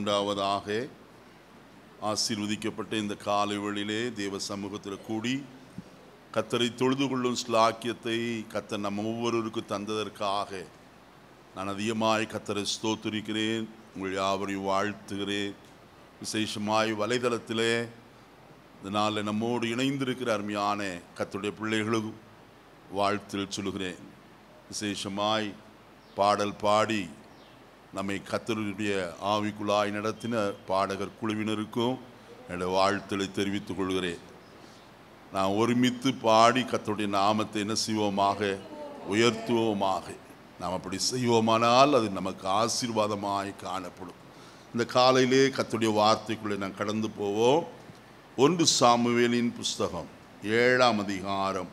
உண்டாவதாக. ஆசீர்வதிக்கப்பட்ட இந்த காலை வேளையிலே தேவ சமூகத்தில் கூடி கர்த்தரை தொழுது கொள்ளும் ஸ்லாக்கியத்தை கர்த்தர் நம்ம ஒவ்வொருவருக்கும் தந்ததற்காக நான் அதிகமாய் கர்த்தரை ஸ்தோத்திரிக்கிறேன். உங்கள் யாவரையும் வாழ்த்துகிறேன். விசேஷமாய் வலைதளத்திலே இதனால் நம்மோடு இணைந்திருக்கிற அருமையான கர்த்தருடைய பிள்ளைகளும் வாழ்த்தில் சொல்லுகிறேன். விசேஷமாய் பாடல் பாடி நம்மை கர்த்தருடைய ஆவிக்குள்ளாய் நடத்தின பாடகர் குழுவினருக்கும் என்னுடைய வாழ்த்தலை தெரிவித்துக் கொள்கிறேன். நான் ஒருமித்து பாடி கர்த்தருடைய நாமத்தை என்ன செய்வோமாக, உயர்த்துவோமாக. நாம் அப்படி செய்வோமானால் அது நமக்கு ஆசீர்வாதமாய் காணப்படும். இந்த காலையிலே கர்த்தருடைய வார்த்தைக்குள்ளே நான் கடந்து போவோம். 1 சாமுவேலின் புஸ்தகம் 7ஆம் அதிகாரம்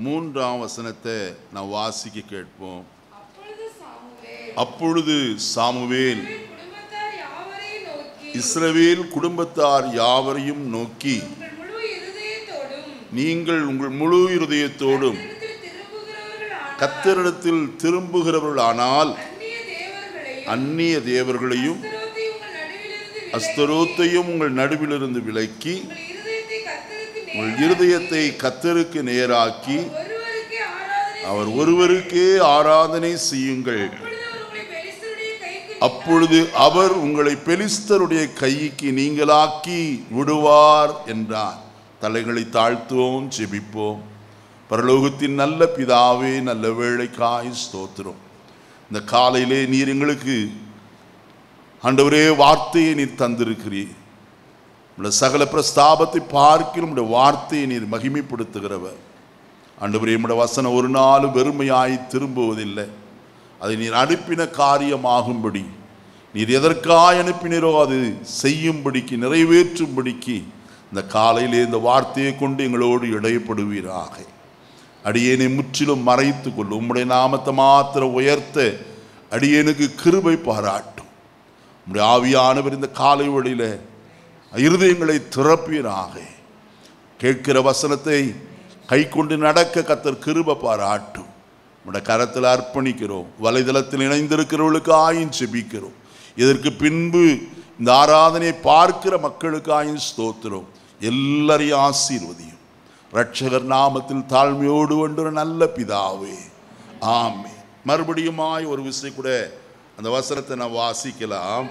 3ஆம் வசனத்தை நான் வாசிக்க கேட்போம். அப்பொழுது சாமுவேல் இஸ்ரவேல் குடும்பத்தார் யாவரையும் நோக்கி, நீங்கள் உங்கள் முழு இருதயத்தோடும் கர்த்தரிடத்தில் திரும்புகிறவர்களானால் அந்நிய தேவர்களையும் அஸ்தரோத்தையும் உங்கள் நடுவிலிருந்து விலக்கி உங்கள் இருதயத்தை கர்த்தருக்கு நேராக்கி அவர் ஒருவருக்கே ஆராதனை செய்யுங்கள். அப்பொழுது அவர் உங்களை பெலிஸ்தருடைய கைக்கு நீங்களாக்கி விடுவார் என்றார். தலைகளை தாழ்த்துவோம், ஜெபிப்போம். பரலோகத்தின் நல்ல பிதாவே, நல்ல வேளைக்காய் ஸ்தோத்திரம். இந்த காலையிலே நீர் எங்களுக்கு ஆண்டவரே வார்த்தையை நீர் தந்திருக்கிறீர். உடைய சகல பிரஸ்தாபத்தை பார்க்கிலும் உடைய வார்த்தையை நீர் மகிமைப்படுத்துகிறவர். ஆண்டவரே, உடைய வசனம் ஒரு நாளும் வெறுமையாய் திரும்புவதில்லை. அதை நீர் அனுப்பின காரியமாகும்படி, நீர் எதற்காய் அனுப்பினரோ அது செய்யும்படிக்கு, நிறைவேற்றும்படிக்கு இந்த காலையிலே இந்த வார்த்தையை கொண்டு எங்களோடு இடைப்படுவீராக. அடியேனை முற்றிலும் மறைத்து கொள்ளும். உம்முடைய நாமத்தை மாத்திரம் உயர்த்த அடியேனுக்கு கிருபை பாராட்டும். உம்முடைய ஆவியானவர் இந்த காலை வழியில இருதயங்களை திறப்பீராக. கேட்கிற வசனத்தை கை கொண்டு நடக்க கர்த்தர் கிருபை பாராட்டும். உடைய கரத்தில் அர்ப்பணிக்கிறோம். வலைதளத்தில் இணைந்திருக்கிறவர்களுக்கு ஆயின் செபிக்கிறோம். இதற்கு பின்பு இந்த ஆராதனை பார்க்கிற மக்களுக்கு ஆயின் ஸ்தோத்திரம். எல்லாரையும் ஆசீர்வதியும். இரட்சகர் நாமத்தில் தாழ்மையோடு ஒன்று நல்ல பிதாவே, ஆமென். மறுபடியுமாய் ஒரு விஷயம் கூட அந்த வசனத்தை நான் வாசிக்கலாம்.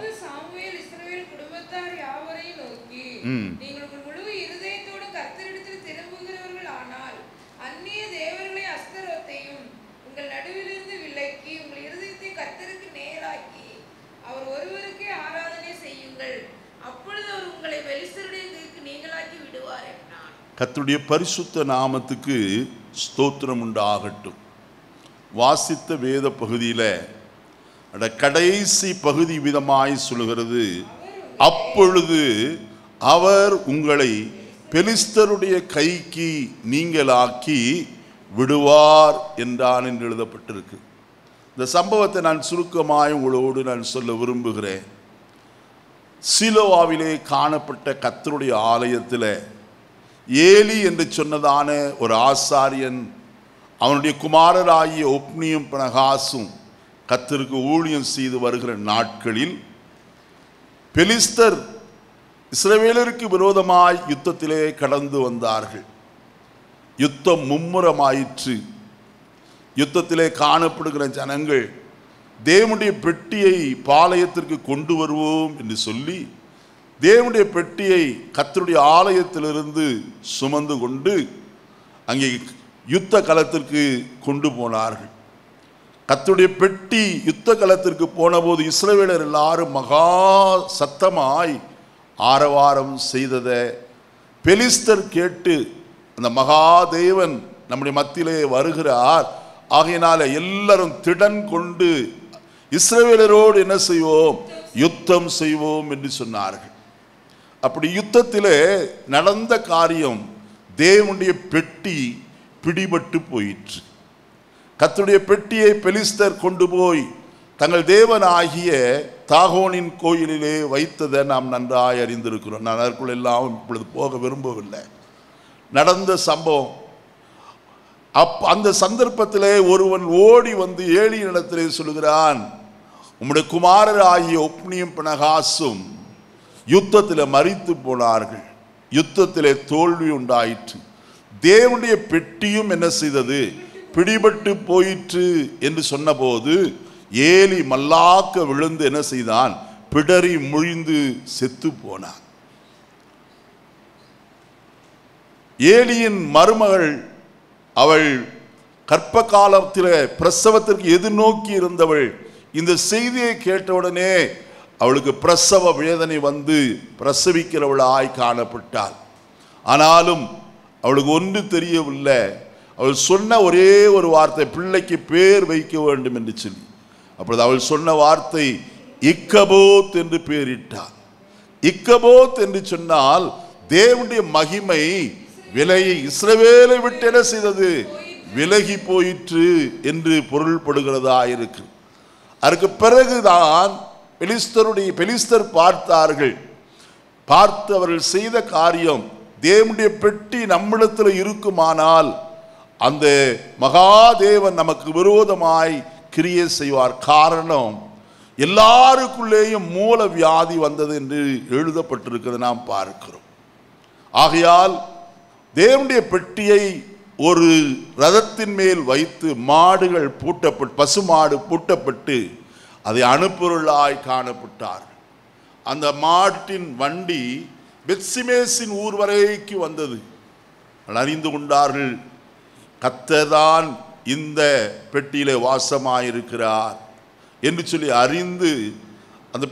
கர்த்தருடைய பரிசுத்த நாமத்துக்கு ஸ்தோத்திரம் உண்டாகட்டும். வாசித்த வேத பகுதியில் கடைசி பகுதி விதமாய் சொல்லுகிறது, அப்பொழுது அவர் உங்களை பெலிஸ்தருடைய கைக்கு நீங்களாக்கி விடுவார் என்றான் என்று எழுதப்பட்டிருக்கு. இந்த சம்பவத்தை நான் சுருக்கமாய் உங்களோடு நான் சொல்ல விரும்புகிறேன். சீலோவாவிலே காணப்பட்ட கர்த்தருடைய ஆலயத்தில் ஏலி என்று சொன்னதான ஒரு ஆசாரியன், அவனுடைய குமாரராகிய ஒப்னியும் பினகாசும் கர்த்தருக்கு ஊழியம் செய்து வருகிற நாட்களில் பெலிஸ்தர் இஸ்ரவேலருக்கு விரோதமாய் யுத்தத்திலே கடந்து வந்தார்கள். யுத்தம் மும்முரமாயிற்று. யுத்தத்திலே காணப்படுகிற ஜனங்கள் தேவனுடைய பெட்டியை பாளையத்திற்கு கொண்டு வருவோம் என்று சொல்லி தேவனுடைய பெட்டியை கர்த்தருடைய ஆலயத்திலிருந்து சுமந்து கொண்டு அங்கே யுத்த களத்திற்கு கொண்டு போனார்கள். கர்த்தருடைய பெட்டி யுத்த களத்திற்கு போன போது இஸ்ரவேலர் எல்லாரும் மகா சத்தமாய் ஆரவாரம் செய்ததை பெலிஸ்தர் கேட்டு, அந்த மகாதேவன் நம்முடைய மத்தியிலே வருகிறார், ஆகையினால எல்லாரும் திடன் கொண்டு இஸ்ரவேலரோடு என்ன செய்வோம், யுத்தம் செய்வோம் என்று சொன்னார்கள். அப்படி யுத்தத்திலே நடந்த காரியம், தேவனுடைய பெட்டி பிடிபட்டு போயிற்று. கர்த்தருடைய பெட்டியை பெலிஸ்தர் கொண்டு போய் தங்கள் தேவனாகிய தாகோனின் கோயிலிலே வைத்ததை நாம் நன்றாய் அறிந்திருக்கிறோம். நான் அதற்குள் எல்லாம் இப்பொழுது போக விரும்பவில்லை. நடந்த சம்பவம். அந்த சந்தர்ப்பத்திலே ஒருவன் ஓடி வந்து ஏலியினிடத்திலே சொல்கிறான், உம்முடைய குமாரராகிய ஒப்னியும் பினகாசும் யுத்தத்தில் மரித்து போனார்கள். யுத்தத்திலே தோல்வி உண்டாயிற்று. தேவனுடைய பெட்டியும் என்ன செய்தது? பிடிபட்டு போயிற்று என்று சொன்னபோது ஏலி மல்லாக்க விழுந்து என்ன செய்தான்? பிடரி முழிந்து செத்து போனான். ஏலியின் மருமகள் அவள் கற்ப காலத்தில் பிரசவத்திற்கு எதிர்நோக்கி இருந்தவள். இந்த செய்தியை கேட்டவுடனே அவளுக்கு பிரசவ வேதனை வந்து பிரசவிக்கிறவளாய் காணப்பட்டாள். ஆனாலும் அவளுக்கு ஒன்று தெரியவில்லை. அவள் சொன்ன ஒரே ஒரு வார்த்தை, பிள்ளைக்கு பேர் வைக்க வேண்டும் என்று சொல்லி. அப்பொழுது அவள் சொன்ன வார்த்தை இக்கபோத் என்று பெயரிட்டாள். இக்கபோத் என்று சொன்னால் தேவனுடைய மகிமை விலையை இஸ்ரவேலை விட்டு என்ன செய்தது? விலகி போயிற்று என்று பொருள்படுகிறதா இருக்கு. அதற்கு பிறகுதான் பெலிஸ்தர் பார்த்தார்கள். பார்த்து அவர்கள் செய்த காரியம், தேவனுடைய பெட்டி நம்மிடத்தில் இருக்குமானால் அந்த மகாதேவன் நமக்கு விரோதமாய் கிரியை செய்வார். காரணம், எல்லாருக்குள்ளேயும் மூல வியாதி வந்தது என்று எழுதப்பட்டிருக்கிறது நாம் பார்க்கிறோம். ஆகையால் தேவனுடைய பெட்டியை ஒரு ரதத்தின் மேல் வைத்து மாடுகள் பூட்டப்பட்டு, பசுமாடு பூட்டப்பட்டு அதை அனுப்புவர்களாய் காணப்பட்டார். அந்த மாட்டின் வண்டி பெத்சிமேசின் ஊர் வரைக்கு வந்தது. அறிந்து கொண்டார்கள், கர்த்தர்தான் இந்த பெட்டியிலே வாசமாயிருக்கிறார் என்று சொல்லி அறிந்து அந்த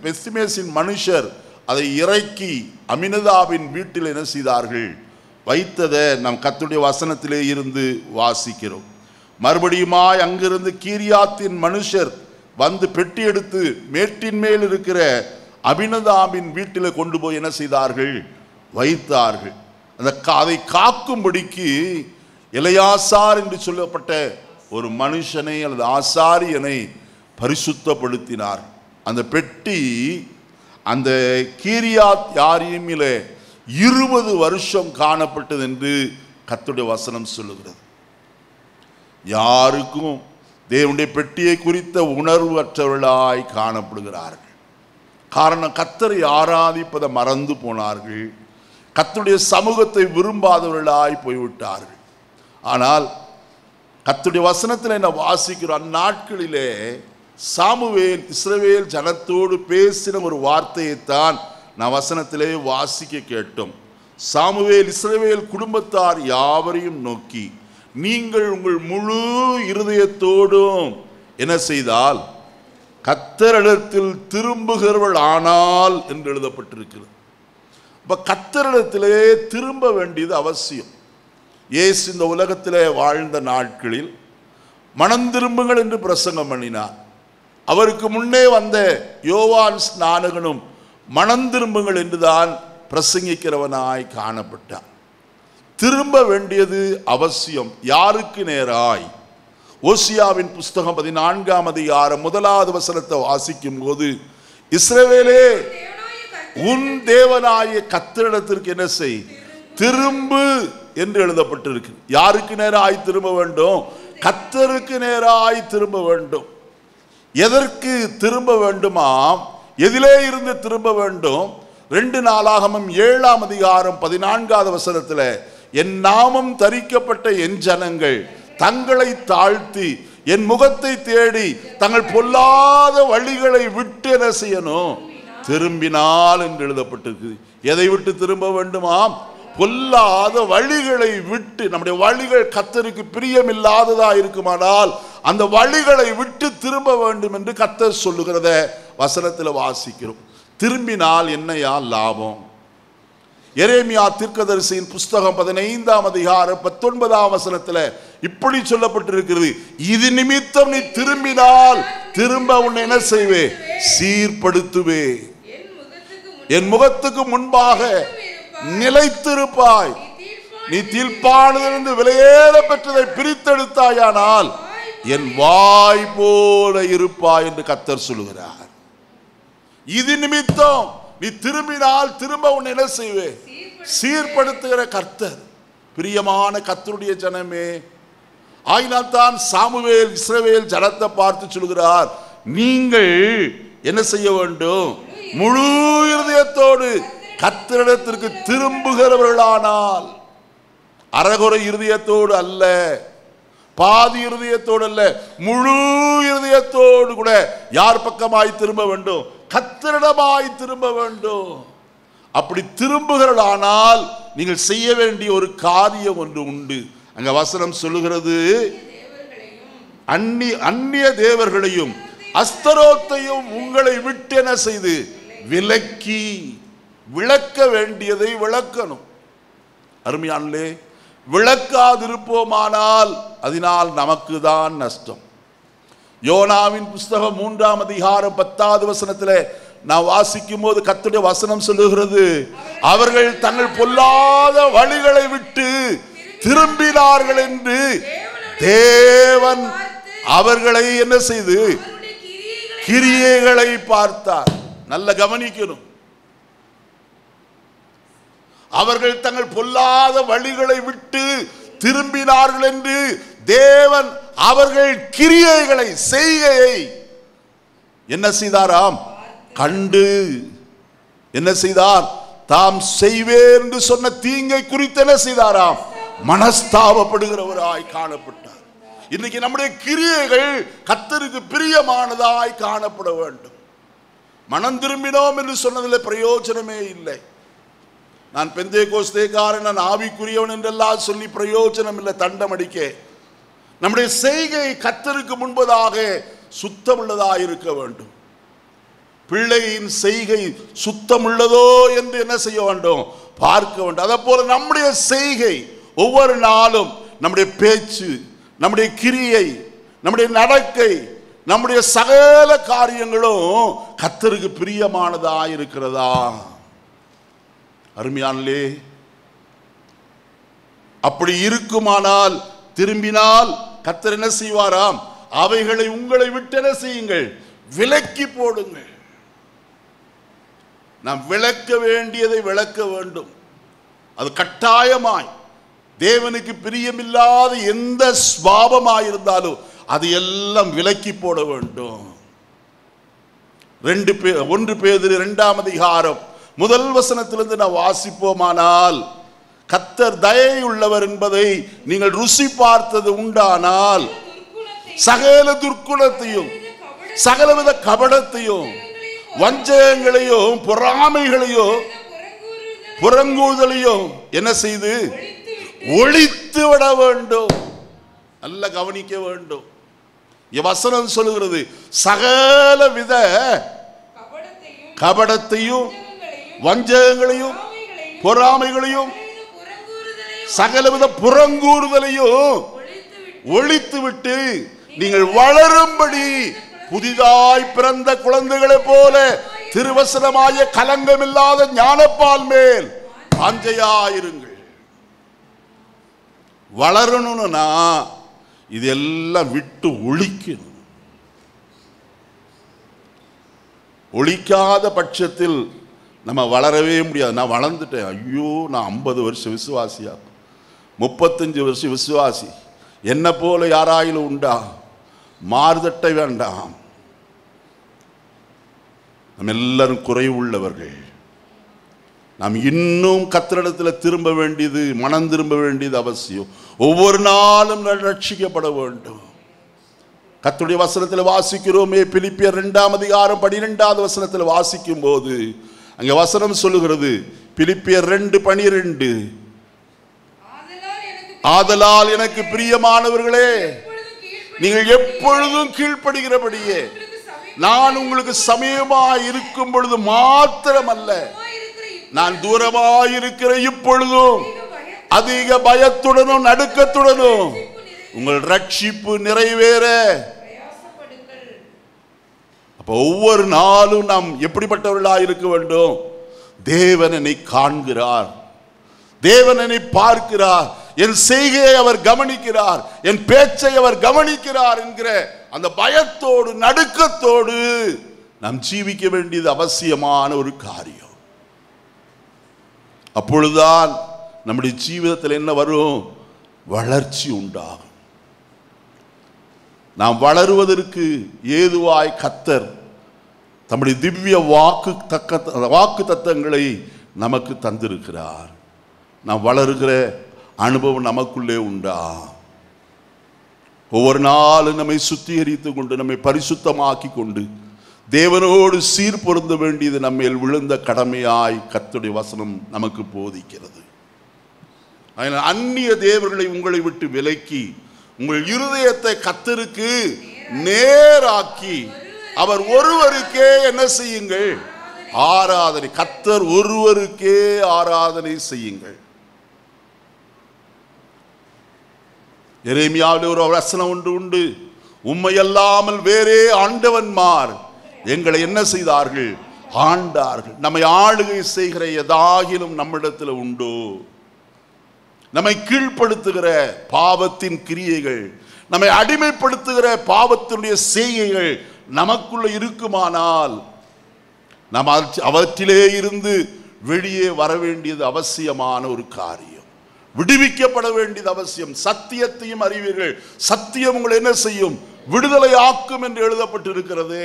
பெத்சிமேசின் மனுஷர் அதை இறக்கி அமினதாவின் வீட்டில் என்ன செய்தார்கள்? வைத்ததை நாம் கர்த்தருடைய வசனத்திலே இருந்து வாசிக்கிறோம். மறுபடியுமாய் அங்கிருந்து கீரியாத்தின் மனுஷர் வந்து பெட்டி எடுத்து மேட்டின் மேல் இருக்கிற அபினதாபின் வீட்டில் கொண்டு போய் என்ன செய்தார்கள்? வைத்தார்கள். அதை காக்கும்படிக்கு எலையாசார் என்று சொல்லப்பட்ட ஒரு மனுஷனை அல்லது ஆசாரியனை பரிசுத்தப்படுத்தினார். அந்த பெட்டி அந்த கீரியாத் யாரீமிலே 20 வருஷம் காணப்பட்டது என்று கர்த்தருடைய வசனம் சொல்லுகிறது. யாருக்கும் தேவனுடைய பெட்டியை குறித்த உணர்வற்றவர்களாய் காணப்படுகிறார்கள். காரணம், கர்த்தரை ஆராதிப்பதை மறந்து போனார்கள். கர்த்தருடைய சமூகத்தை விரும்பாதவர்களாய் போய்விட்டார்கள். ஆனால் கர்த்தருடைய வசனத்தில் என்ன வாசிக்கிறோம்? அந்நாட்களிலே சாமுவேல் இஸ்ரவேல் ஜனத்தோடு பேசின ஒரு வார்த்தையைத்தான் நான் வசனத்திலே வாசிக்க கேட்டோம். சாமுவேல் இஸ்ரவேல் குடும்பத்தார் யாவரையும் நோக்கி, நீங்கள் உங்கள் முழு இருதயத்தோடும் என்ன செய்தால் கர்த்தரிடத்தில் திரும்புகிறவர்கள் ஆனால் என்று எழுதப்பட்டிருக்கிறது. இப்ப கர்த்தரிடத்திலே திரும்ப வேண்டியது அவசியம். இயேசு இந்த உலகத்திலே வாழ்ந்த நாட்களில் மனம் திரும்புங்கள் என்று பிரசங்கம் பண்ணினார். அவருக்கு முன்னே வந்த யோவான் ஸ்நானகனும் மனம் திரும்புங்கள் என்றுதான் பிரசங்கிக்கிறவனாய் காணப்பட்டான். திரும்ப வேண்டியது அவசியம். யாருக்கு நேராய்? ஓசியாவின் புஸ்தகம் 14ஆம் அதிகாரம் 1வது வசனத்தை வாசிக்கும் போது, இஸ்ரவேலே உன் தேவனாய கர்த்தரிடத்திற்கு என்ன செய்? திரும்பு என்று எழுதப்பட்டிருக்கு. யாருக்கு நேராய் திரும்ப வேண்டும்? கர்த்தருக்கு நேராய் திரும்ப வேண்டும். எதற்கு திரும்ப வேண்டுமாம்? எதிலே இருந்து திரும்ப வேண்டும்? 2 நாளாகமம் 7ஆம் அதிகாரம் 14வது வசனத்தில், என் நாமம் தரிக்கப்பட்ட என் ஜனங்கள் தங்களை தாழ்த்தி என் முகத்தை தேடி தங்கள் பொல்லாத வழிகளை விட்டு என்ன செய்யணும்? திரும்பினால் என்று எழுதப்பட்டிருக்கு. எதை விட்டு திரும்ப வேண்டுமாம்? பொல்லாத வழிகளை விட்டு. நம்முடைய வழிகள் கர்த்தருக்கு பிரியமில்லாததா இருக்குமானால் அந்த வழிகளை விட்டு திரும்ப வேண்டும் என்று கர்த்தர் சொல்லுகிறத வசனத்தில் வாசிக்கிறோம். திரும்பினால் என்னையா லாபம்? எரேமியா தீர்க்கதரிசியின் புஸ்தகம் 15ஆம் அதிகாரம் 19ஆம் வசனத்தில் இப்படி சொல்லப்பட்டிருக்கிறது, இது நிமித்தம் நீ திரும்பினால் திரும்ப உன்னை என்ன செய்வே? சீர்படுத்துவே, என் முகத்துக்கு முன்பாக நிலைத்திருப்பாய், நீ தீர்ப்பானதிலிருந்து விலையேற பெற்றதை பிரித்தெடுத்தாயானால் என் வாய் போல இருப்பாய் என்று கர்த்தர் சொல்லுகிறார். இது நிமித்தம் நீ திரும்பினால் திரும்ப உன்னை என்ன செய்வே? சீர்படுத்துகிற கர்த்தர். பிரியமான கர்த்தருடைய ஜனமே, ஆயினால் தான் சாமுவேல் இஸ்ரவேல் ஜனத்தை பார்த்து சொல்கிறார், நீங்கள் என்ன செய்ய வேண்டும்? முழு இருதயத்தோடு கர்த்தரிடத்திற்கு திரும்புகிறவர்களானால், அரைகுறை இருதயத்தோடு அல்ல, பாதி இருதயத்தோடு அல்ல, முழு இருதயத்தோடு கூட யார் பக்கமாய் திரும்ப வேண்டும்? கர்த்தரிடமாய் திரும்ப வேண்டும். அப்படி திரும்புகிறவர்களானால் நீங்கள் செய்ய வேண்டிய ஒரு காரியம் ஒன்று உண்டு. அங்க வசனம் சொல்லுகிறது, அந்நிய தேவர்களையும் அஸ்தரோத்தையும் உங்களை விட்டு என்ன செய்து விலக்கி, விளக்க வேண்டியதை விளக்கணும். அருமையானே, விளக்காதிருப்போமானால் அதனால் நமக்கு தான் நஷ்டம். யோனாவின் புஸ்தகம் 3ஆம் அதிகாரம் 10வது வசனத்தில் நான் வாசிக்கும் போது கர்த்தருடைய வசனம் சொல்லுகிறது, அவர்கள் தங்கள் பொல்லாத வழிகளை விட்டு திரும்பினார்கள் என்று தேவன் அவர்களை என்ன செய்து கிரியைகளை பார்த்தார். நல்ல கவனிக்கணும். அவர்கள் தங்கள் பொல்லாத வழிகளை விட்டு திரும்பினார்கள் என்று தேவன் அவர்கள் கிரியைகளை, செய்கையை என்ன செய்தாராம்? கண்டு என்ன செய்தார்? தாம் செய்வேன் என்று சொன்ன தீங்கை குறித்து என்ன செய்தாராம்? மனஸ்தாபப்படுகிறவராய் காணப்பட்டார். இன்னைக்கு நம்முடைய கிரியைகள் கர்த்தருக்கு பிரியமானதாய் காணப்பட வேண்டும். மனம் திரும்பினோம் என்று சொன்னதில் பிரயோஜனமே இல்லை. நான் பெந்தேகோஸ்தேக்காரன், நான் ஆவிக்குரியவன் என்றெல்லாம் சொல்லி பிரயோஜனம் இல்லை. தண்டம் அடிக்க நம்முடைய செய்கை கர்த்தருக்கு முன்பதாக சுத்தமுள்ளதாக இருக்க வேண்டும். பிள்ளையின் செய்கை சுத்தமுள்ளதோ என்று என்ன செய்ய வேண்டும்? பார்க்க வேண்டும். அதே போல நம்முடைய செய்கை ஒவ்வொரு நாளும், நம்முடைய பேச்சு, நம்முடைய கிரியை, நம்முடைய நடக்கை, நம்முடைய சகல காரியங்களும் கர்த்தருக்கு பிரியமானதா இருக்கிறதா? அருமையானே, அப்படி இருக்குமானால், திரும்பினால் கர்த்தர் என்ன செய்வாராம்? அவைகளை உங்களை விட்டு என்ன செய்யுங்கள்? விலக்கி போடுங்கள். நாம் விளக்க வேண்டியதை விளக்க வேண்டும். அது கட்டாயமாய். தேவனுக்கு பிரியமில்லாத எந்த சுபாவமாயிருந்தாலும் அது எல்லாம் விலக்கி போட வேண்டும். 1 பேதுரு 2ஆம் அதிகாரம் 1 வசனத்திலிருந்து நான் வாசிப்போமானால், கர்த்தர் தயை உள்ளவர் என்பதை நீங்கள் ருசி பார்த்தது உண்டானால், சகல துர்க்குணத்தையும் சகலவித கபடத்தையும் வஞ்சகங்களையும் பொறாமைகளையும் புறங்கூதலையும் என்ன செய்து ஒழித்து விட வேண்டும். நல்ல கவனிக்க வேண்டும். வசனம் சொல்லுகிறது, சகல வித கபடத்தையும் வஞ்சகங்களையும் பொறாமைகளையும் சகலவித புறங்கூறுதலையும் ஒழித்து விட்டு நீங்கள் வளரும்படி புதிதாய் பிறந்த குழந்தைகளை போல திருவசனமாய கலங்கமில்லாத ஞானப்பால் மேல் வாஞ்சையாயிருங்கள். வளரணும்னா இதெல்லாம் விட்டு ஒழிக்கணும். ஒழிக்காத பட்சத்தில் நம்ம வளரவே முடியாது. நான் வளர்ந்துட்டேன், ஐயோ நான் 50 வருஷம் விசுவாசியா, 35 வருஷம் விசுவாசி, என்ன போல யாராயிலும் உண்டா? மாறுதட்ட வேண்டாம். நம்ம எல்லாரும் குறைவுள்ளவர்கள். நாம் இன்னும் கர்த்தரிடத்தில் திரும்ப வேண்டியது, மனம் திரும்ப வேண்டியது அவசியம். ஒவ்வொரு நாளும் ரட்சிக்கப்பட வேண்டும். கர்த்தருடைய வசனத்தில் வாசிக்கிறோமே, பிலிப்பியர் 2ஆம் அதிகாரம் 12வது வசனத்தில் வாசிக்கும் போது அங்கே வசனம் சொல்லுகிறது, பிலிப்பியர் 2:12, ஆதலால் எனக்கு பிரியமானவர்களே, நீங்கள் எப்பொழுதும் கீழ்ப்படுகிறபடியே நான் உங்களுக்கு சமயமாய் இருக்கும் பொழுது மாத்திரமல்ல, நான் தூரமாயிருக்கிற இப்பொழுதும் அதிக பயத்துடனும் நடுக்கத்துடனும் உங்கள் ரட்சிப்பு நிறைவேற. அப்ப ஒவ்வொரு நாளும் நாம் எப்படிப்பட்டவர்களாக இருக்க வேண்டும்? தேவன் என்னை காண்கிறார், தேவன் என்னை பார்க்கிறார், என் செய்கையை அவர் கவனிக்கிறார், என் பேச்சை அவர் கவனிக்கிறார் என்கிற அந்த பயத்தோடு நடுக்கத்தோடு நாம் ஜீவிக்க வேண்டியது அவசியமான ஒரு காரியம். அப்பொழுதுதான் நம்முடைய ஜீவிதத்தில் என்ன வரும்? வளர்ச்சி உண்டாகும். நாம் வளருவதற்கு ஏதுவாய் கர்த்தர் தம்முடைய திவ்ய வாக்கு தத்தங்களை நமக்கு தந்திருக்கிறார். நாம் வளருகிற அனுபவம் நமக்குள்ளே உண்டா? ஒவ்வொரு நாளும் நம்மை சுத்திகரித்து கொண்டு நம்மை பரிசுத்தமாக்கி கொண்டு தேவனோடு சீர் பொருந்த வேண்டியது நம்மேல் விழுந்த கடமையாய் கர்த்தருடைய வசனம் நமக்கு போதிக்கிறது. அந்நிய தேவர்களை உங்களை விட்டு விலக்கி உங்கள் இருதயத்தை கர்த்தருக்கு நேராக்கி அவர் ஒருவருக்கே என்ன செய்யுங்கள்? ஆராதனை. கர்த்தர் ஒருவருக்கே ஆராதனை செய்யுங்கள். எரேமியாவில் ஒரு வசனம் ஒன்று உண்டு. உம்மையல்லாமல் வேறே ஆண்டவன்மார் எங்களை என்ன செய்தார்கள்? ஆண்டார்கள். நம்மை ஆளுகை செய்கிற எதாகிலும் நம்மிடத்தில் உண்டோ? நம்மை கீழ்ப்படுத்துகிற பாவத்தின் கிரியைகள், நம்மை அடிமைப்படுத்துகிற பாவத்தினுடைய செய்கைகள் நமக்குள்ள இருக்குமானால் நாம் அவற்றிலே இருந்து வெளியே வர வேண்டியது அவசியமான ஒரு காரியம். விடுவிக்கப்பட வேண்டியது அவசியம். சத்தியத்தையும் அறிவீர்கள், சத்தியம் உங்களை என்ன செய்யும்? விடுதலை ஆக்கும் என்று எழுதப்பட்டிருக்கிறது.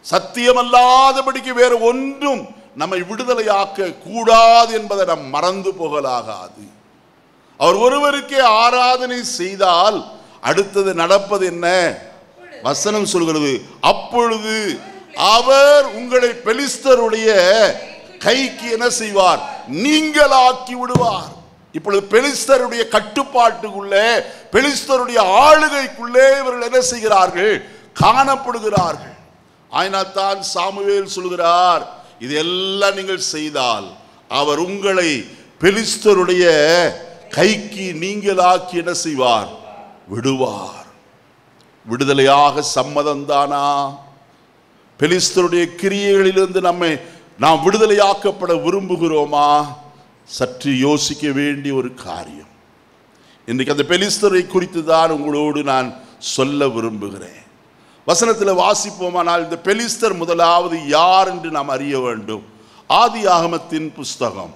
சத்தியமல்லாதபடிக்கு வேறு ஒன்றும் நம்மை விடுதலையாக்க கூடாது என்பதை நாம் மறந்து போகலாகாது. அவர் ஒருவருக்கே ஆராதனை செய்தால் அடுத்தது நடப்பது என்ன? வசனம் சொல்கிறது, அப்பொழுது அவர் உங்களை பெலிஸ்தருடைய கைக்கு என்ன செய்வார்? நீங்களாக்கி விடுவார். இப்பொழுது பெலிஸ்தருடைய கட்டுப்பாட்டுக்குள்ளே, பெலிஸ்தருடைய ஆளுகைக்குள்ளே இவர்கள் என்ன செய்கிறார்கள்? காணப்படுகிறார்கள். ஆயினால் தான் சாமுவேல் சொல்கிறார், இதெல்லாம் நீங்கள் செய்தால் அவர் உங்களை பெலிஸ்தருடைய கைக்கு நீங்களாக்கி என்ன செய்வார்? விடுவார். விடுதலையாக சம்மதம் தானா? பெலிஸ்தருடைய கிரியைகளிலிருந்து நாம் விடுதலையாக்கப்பட விரும்புகிறோமா? சற்று யோசிக்க வேண்டிய ஒரு காரியம். இன்றைக்கு அந்த பெலிஸ்தரை குறித்து தான் உங்களோடு நான் சொல்ல விரும்புகிறேன். வசனத்தில் வாசிப்போமானால் இந்த பெலிஸ்தர் முதலாவது யார் என்று நாம் அறிய வேண்டும். ஆதியாகமத்தின் புஸ்தகம்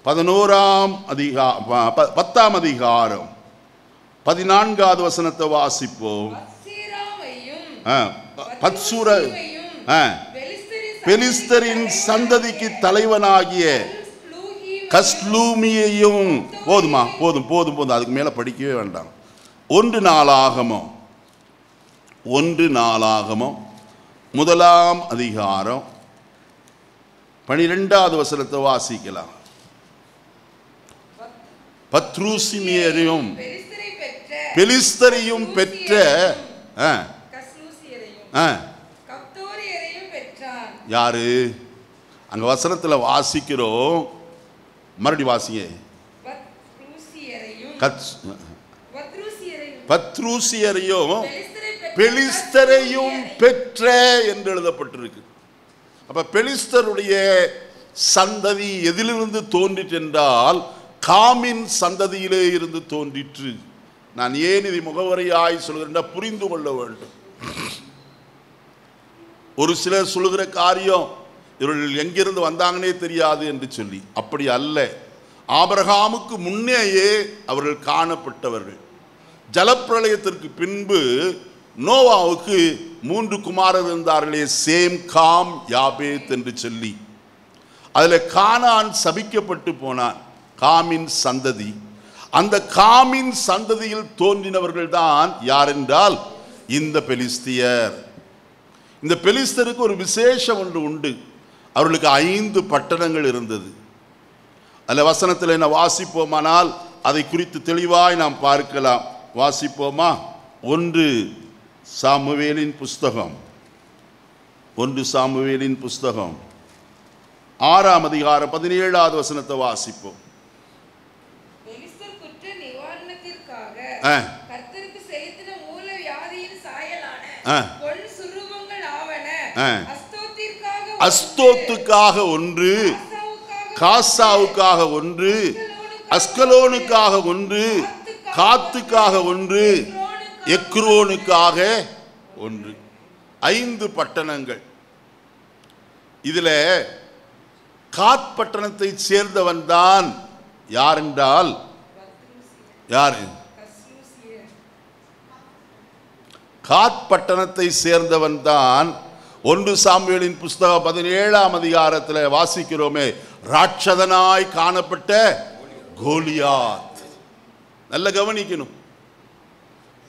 10ஆம் அதிகாரம் 14வது வசனத்தை வாசிப்போம். பெலிஸ்தரின் சந்ததிக்கு தலைவனாகிய கஸ்லூமியையும், போதுமா? போதும் போதும் போதும், அதுக்கு மேல படிக்கவே வேண்டாம். 1 நாளாகமம் 1ஆம் அதிகாரம் 12வது வசனத்தை வாசிக்கலாம். பத்ரூசிமியரையும் பெலிஸ்தரையும் பெற்ற யாரு? அங்க வசனத்துல வாசிக்கிறோம், மறுபடி வாசிங்க. பத்ரூசியரையும் பெலிஸ்தரையும் பெற்ற என்று எழுதப்பட்டிருக்கு. அப்ப பெலிஸ்தருடைய சந்ததி எதிலிருந்து தோன்றிற்று என்றால் காமின் சந்ததியிலே இருந்து தோன்றிற்று. நான் ஏன் இதை முகவரியாய் சொல்கிறேன் புரிந்து கொள்ள வேண்டும். ஒரு சிலர் சொல்லுகிற காரியம் இவர்கள் எங்கிருந்து வந்தாங்கன்னே தெரியாது என்று சொல்லி, அப்படி அல்ல. ஆபிரகாமுக்கு முன்னேயே அவர்கள் காணப்பட்டவர்கள். ஜலப்பிரளயத்திற்கு பின்பு நோவாவுக்கு 3 குமாரர் இருந்தார்களே, சேம், காம், யாபேத் என்று சொல்லி. அதில் கானான் சபிக்கப்பட்டு போனான், காமின் சந்ததி. அந்த காமின் சந்ததியில் தோன்றினவர்கள் தான் யார் என்றால் இந்த பெலிஸ்தியர். இந்த பெலிஸ்தருக்கு ஒரு விசேஷம் ஒன்று உண்டு. அவர்களுக்கு 5 பட்டணங்கள் இருந்தது. அதில் வசனத்தில் என்ன வாசிப்போமானால் அதை குறித்து தெளிவாய் நாம் பார்க்கலாம். வாசிப்போமா? 1 சாமுவேலின் புஸ்தகம் 6ஆம் அதிகாரம் 17வது வசனத்தை வாசிப்போம். அஸ்தோத்துக்காக 1, காசாவுக்காக 1, அஸ்கலோனுக்காக 1, காத்துக்காக 1, எக்ரோனுக்காக 1. 5 பட்டணங்கள். இதுல காத் பட்டணத்தை சேர்ந்தவன் தான் யார் என்றால் யாரு? காத் பட்டணத்தை சேர்ந்தவன் தான் 1 சாமுவேலின் புஸ்தகம் 17ஆம் அதிகாரத்தில் வாசிக்கிறோமே, ராட்சதனாய் காணப்பட்ட கோலியாத். நல்ல கவனிக்கணும்.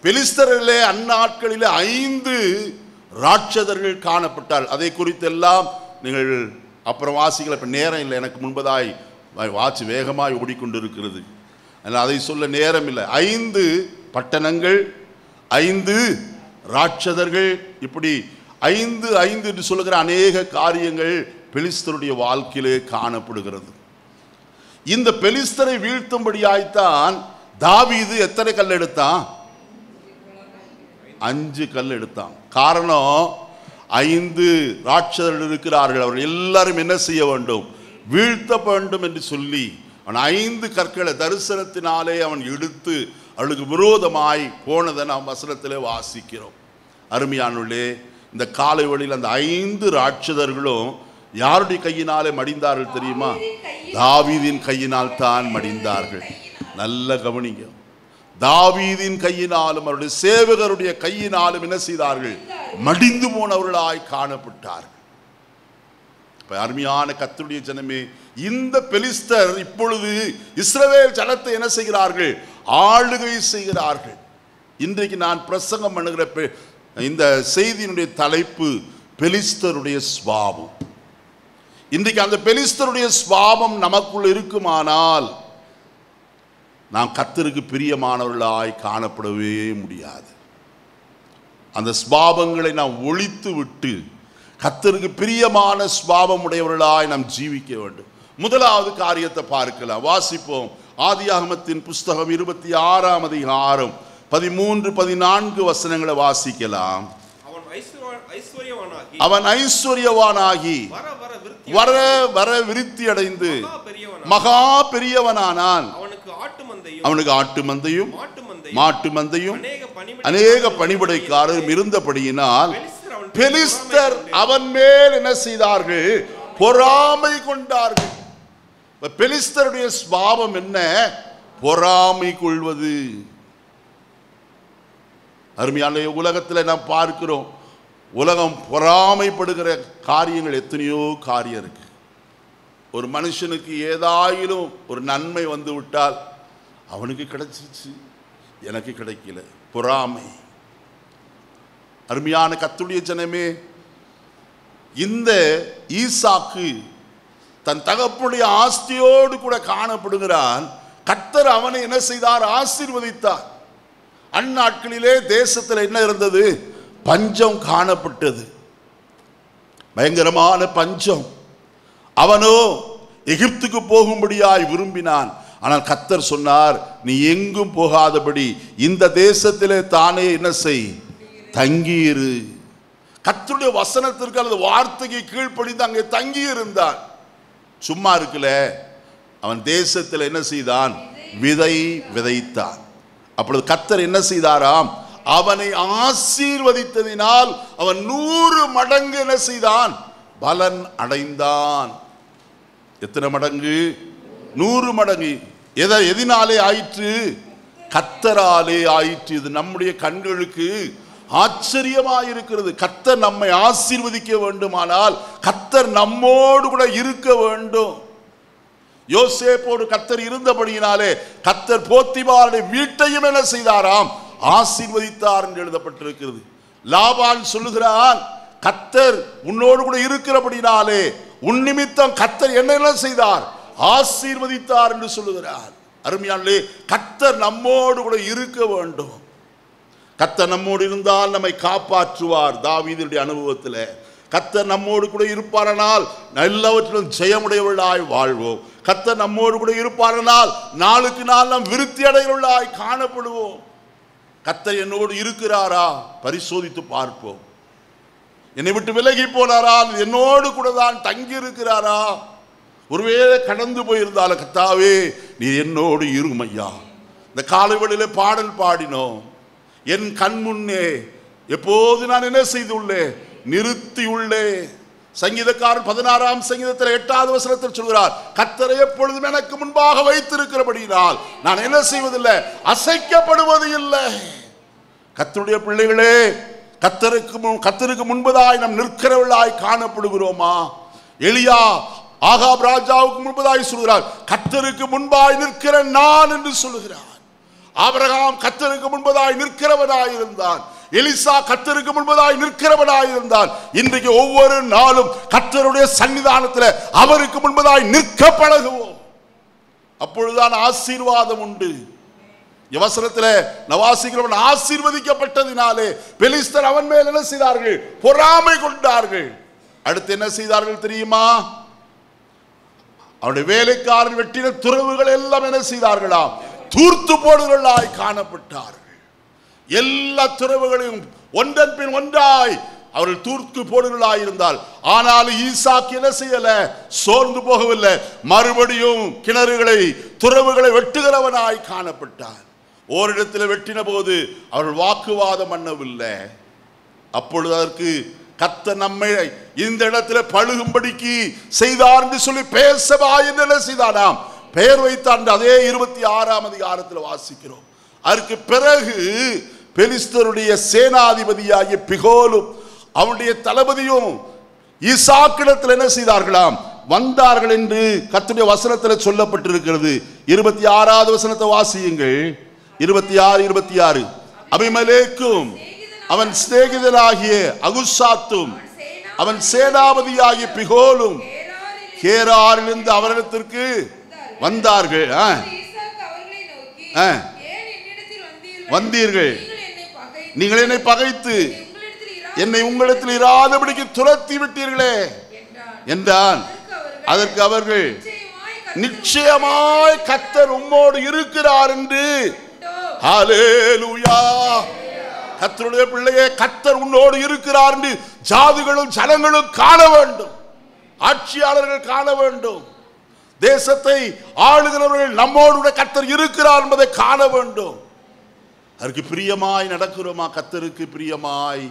பெலிஸ்தரிலே அந்நாட்களிலே 5 ராட்சதர்கள் காணப்பட்டால் அதை குறித்தெல்லாம் நீங்கள் அப்புறம் வாசிக்கல. இப்போ நேரம் இல்லை, எனக்கு முன்பதாய் வாட்சி வேகமாய் ஓடிக்கொண்டிருக்கிறது, அதை சொல்ல நேரம் இல்லை. 5 பட்டணங்கள், 5 ராட்சதர்கள், இப்படி 5 என்று சொல்லுகிற அநேக காரியங்கள் பெலிஸ்தருடைய வாழ்க்கையிலே காணப்படுகிறது. இந்த பெலிஸ்தரை வீழ்த்தும்படியாய்த்தான் தாவீது எத்தனை கல் எடுத்தான்? 5 கல் எடுத்தான். காரணம், 5 ராட்சதர்கள் இருக்கிறார்கள், அவர்கள் எல்லாரும் என்ன செய்ய வேண்டும்? வீழ்த்த வேண்டும் என்று சொல்லி அவன் 5 கற்களை தரிசனத்தினாலே அவன் எடுத்து அவளுக்கு விரோதமாய் போனதை நாம் வசனத்திலே வாசிக்கிறோம். அருமையானுள்ளே, இந்த காலை வழியில் அந்த 5 ராட்சதர்களும் யாருடைய கையினாலே மடிந்தார்கள் தெரியுமா? தாவீதின் கையினால் தான் மடிந்தார்கள். நல்ல கவனிங்க. தாவீதின் கையினாலும் அவருடைய சேவகருடைய கையினாலும் என்ன செய்தார்கள்? மடிந்து போனவர்களாய் காணப்பட்டார்கள். அருமையான கர்த்தருடைய ஜனமே, இந்த பெலிஸ்தர் இப்பொழுது இஸ்ரவேல் ஜனத்தை என்ன செய்கிறார்கள்? ஆளுகை செய்கிறார்கள். இன்றைக்கு நான் பிரசங்கம் பண்ணுகிற இந்த செய்தியினுடைய தலைப்பு பெலிஸ்தருடைய சுபாவம். இன்றைக்கு அந்த பெலிஸ்தருடைய சுபாவம் நமக்குள் இருக்குமானால் நாம் கர்த்தருக்கு பிரியமானவர்களாய் காணப்படவே முடியாது. அந்த சுபாவங்களை நாம் ஒழித்து விட்டு கர்த்தருக்கு பிரியமான சுபாவம் உடையவர்களாய் நாம் ஜீவிக்க வேண்டும். முதலாவது காரியத்தை பார்க்கலாம், வாசிப்போம். ஆதியாகமத்தின் புஸ்தகம் 26ஆம் அதிகாரம் 13-14 வசனங்களை வாசிக்கலாம். அவன் ஐஸ்வர்யவானாகி வர வர விருத்தி அடைந்து மகா பெரியவனானான். அவனுக்கு ஆட்டு மந்தையும் மாட்டு மந்தையும் அநேக பணிபடைக்காரரும் இருந்தபடியினால் பெலிஸ்தர் அவன் மேல் என்ன செய்தார்கள்? பொறாமை கொண்டார்கள். பெலிஸ்தருடைய சுபாவம் என்ன? பொறாமை கொள்வது. அருமையான உலகத்தில் நாம் பார்க்கிறோம், உலகம் பொறாமைப்படுகிற காரியங்கள் எத்தனையோ காரியம் இருக்கு. ஒரு மனுஷனுக்கு ஏதாயிலும் ஒரு நன்மை வந்து விட்டால் அவனுக்கு கிடைச்சிச்சு, எனக்கு கிடைக்கல, பொறாமை. அருமையான கர்த்தருடைய ஜனமே, இந்த ஈசாக்கு தன் தகப்பனுடைய ஆஸ்தியோடு கூட காணப்படுகிறான். கர்த்தர் அவனை என்ன செய்தார்? ஆசீர்வதித்தார். அந்நாட்களிலே தேசத்தில் என்ன இருந்தது? பஞ்சம் காணப்பட்டது, பயங்கரமான பஞ்சம். அவனோ எகிப்துக்கு போகும்படியாய் விரும்பினான். ஆனால் கர்த்தர் சொன்னார், நீ எங்கும் போகாதபடி இந்த தேசத்திலே தானே என்ன செய்? தங்கியிரு. கர்த்தருடைய வசனத்திற்கு அல்லது வார்த்தைக்கு கீழ்ப்படிந்து அங்கே தங்கி இருந்தான். சும்மா இருக்கல, அவன் தேசத்தில் என்ன செய்தான்? விதை விதைத்தான். அப்பொழுது கர்த்தர் என்ன செய்தாராம்? அவனை ஆசீர்வதித்ததினால் அவன் 100 மடங்கு என்ன செய்தான்? பலன் அடைந்தான். எத்தனை மடங்கு? 100 மடங்கு. எதனாலே ஆயிற்று? கர்த்தராலே ஆயிற்று. இது நம்முடைய கண்களுக்கு ஆச்சரியமாயிருக்கிறது. கர்த்தர் நம்மை ஆசீர்வதிக்க வேண்டுமானால் கர்த்தர் நம்மோடு கூட இருக்க வேண்டும். யோசேப்போடு கர்த்தர் இருந்தபடியினாலே கர்த்தர் போத்திபாருடைய வீட்டையும் என்ன செய்தாராம்? ஆசீர்வதித்தார் என்று எழுதப்பட்டிருக்கிறது. லாபான் சொல்லுகிறான், கர்த்தர் உன்னோடு கூட இருக்கிறபடினாலே உன் நிமித்தம் கர்த்தர் என்ன செய்தார்? ஆசீர்வதித்தார் என்று சொல்லுகிறார். அருமையானே, கர்த்தர் நம்மோடு கூட இருக்க வேண்டும். கர்த்தர் நம்மோடு இருந்தால் நம்மை காப்பாற்றுவார். தாவீதுடைய அனுபவத்தில் கர்த்தர் நம்மோடு கூட இருப்பாரனால் எல்லாவற்றிலும் ஜெயமுடையவர்களாய் வாழ்வோம். கர்த்தர் நம்மோடு கூட இருப்பாரனால் நாளுக்கு நாள் நாம் விருத்தி அடைகிறவர்களாய் காணப்படுவோம். கர்த்தர் என்னோடு இருக்கிறாரா? பரிசோதித்து பார்ப்போம். என்னை விட்டு விலகி போனாரால் என்னோடு கூட தான் தங்கி இருக்கிறாரா? ஒருவேளை கடந்து போயிருந்தாலும் கர்த்தாவே நீ என்னோடு இரும் ஐயா. இந்த காலை வேளையிலே பாடல் பாடினோம். என் கண் முன்னே எப்போது நான் என்ன செய்துள்ளேன்? நிறுத்தியுள்ளே. சங்கீதக்காரன் 16ஆம் சங்கீதத்தில் 8வது வசனத்தில் சொல்கிறார், கர்த்தரை எப்பொழுதும் எனக்கு முன்பாக வைத்திருக்கிறபடியால் நான் என்ன செய்வதில்லை? அசைக்கப்படுவது இல்லை. கர்த்தருடைய பிள்ளைகளே, கர்த்தருக்கு முன்பதாய் நாம் நிற்கிறவர்களாய் காணப்படுகிறோமா? எலியா ஆகாப் ராஜாவுக்கு முன்பதாய் சொல்கிறார், கர்த்தருக்கு முன்பாய் நிற்கிற நான் என்று சொல்லுகிறார். ஆபிரகாம் கர்த்தருக்கு முன்பதாய் நிற்கிறவனாய் இருந்தான். எலிசா கர்த்தருக்கு முன்பதாய் நிற்கிறவனாய் இருந்தான். இன்றைக்கு ஒவ்வொரு நாளும் கர்த்தருடைய சன்னிதானத்தில் அவருக்கு முன்பதாய் நிற்க பழகுவோம். அப்பொழுதுதான் ஆசீர்வாதம் உண்டு. வசனத்தில் நவாசிக்கிறவன் ஆசீர்வதிக்கப்பட்டதினாலே பெலிஸ்தர் அவன் மேல் என்ன செய்தார்கள்? பொறாமை கொண்டார்கள். அடுத்து என்ன செய்தார்கள் தெரியுமா? அவருடைய வேலைக்காரன் வெட்டின துறவுகள் எல்லாம் என்ன செய்தார்களாம்? தூர்த்து போடுகளாய் காணப்பட்டார்கள். எல்லா துறவுகளையும் ஒன்றன் பின் ஒன்றாய் அவர்கள் தூர்த்து போடுகளாய் இருந்தால், ஆனால் ஈசாக்கு என்ன செய்யல? சோர்ந்து போகவில்லை. மறுபடியும் கிணறுகளை துறவுகளை வெட்டுகிறவனாய் காணப்பட்டார். ஓரிடத்தில் வெட்டின போது அவர்கள் வாக்குவாதம் பண்ணவில்லை. அப்பொழுது அதற்கு கர்த்தர் நம்மை இந்த இடத்துல பழுகும்படிக்கு செய்தார் என்று சொல்லி பேசவா என்று என்ன செய்தாராம்? பெயர் வைத்தான். அதே 26ஆம் அதிகாரத்தில் வாசிக்கிறோம். அதற்கு பிறகு பெலிஸ்தருடைய சேனாதிபதியாகிய பிகோலும் அவனுடைய தளபதியும் ஈசாக்கிடத்தில் என்ன செய்தார்களாம்? வந்தார்கள் என்று கர்த்தருடைய வசனத்தில் சொல்லப்பட்டிருக்கிறது. 26வது வசனத்தை வாசியுங்கள். 26. அபிமெலேக்கும் அவன் சிநேகிதனாகிய அகுசாத்தும் அவன் சேனாபதியாகிய பிகோலும் கேராரிலிருந்து அவரிடத்திற்கு வந்தார்கள். வந்தீர்கள், நீங்கள் என்னை பகைத்து என்னை உங்களிடத்தில் இராதபடிக்கு துரத்தி விட்டீர்களே என்றான். அதற்கு அவர்கள், நிச்சயமாய் கர்த்தர் உம்மோடு இருக்கிறார் என்று. ஹல்லேலூயா! கர்த்தருடைய பிள்ளையே, கர்த்தர் உன்னோடு இருக்கிறார் என்று ஜாதிகளும் ஜனங்களும் காண வேண்டும். ஆட்சியாளர்கள் காண வேண்டும். தேசத்தை ஆளுகிறவர்கள் நம்மோடு கர்த்தர் இருக்கிறார் என்பதை காண வேண்டும். அதற்கு பிரியமாய் நடக்கிறோமா? கர்த்தருக்கு பிரியமாய்.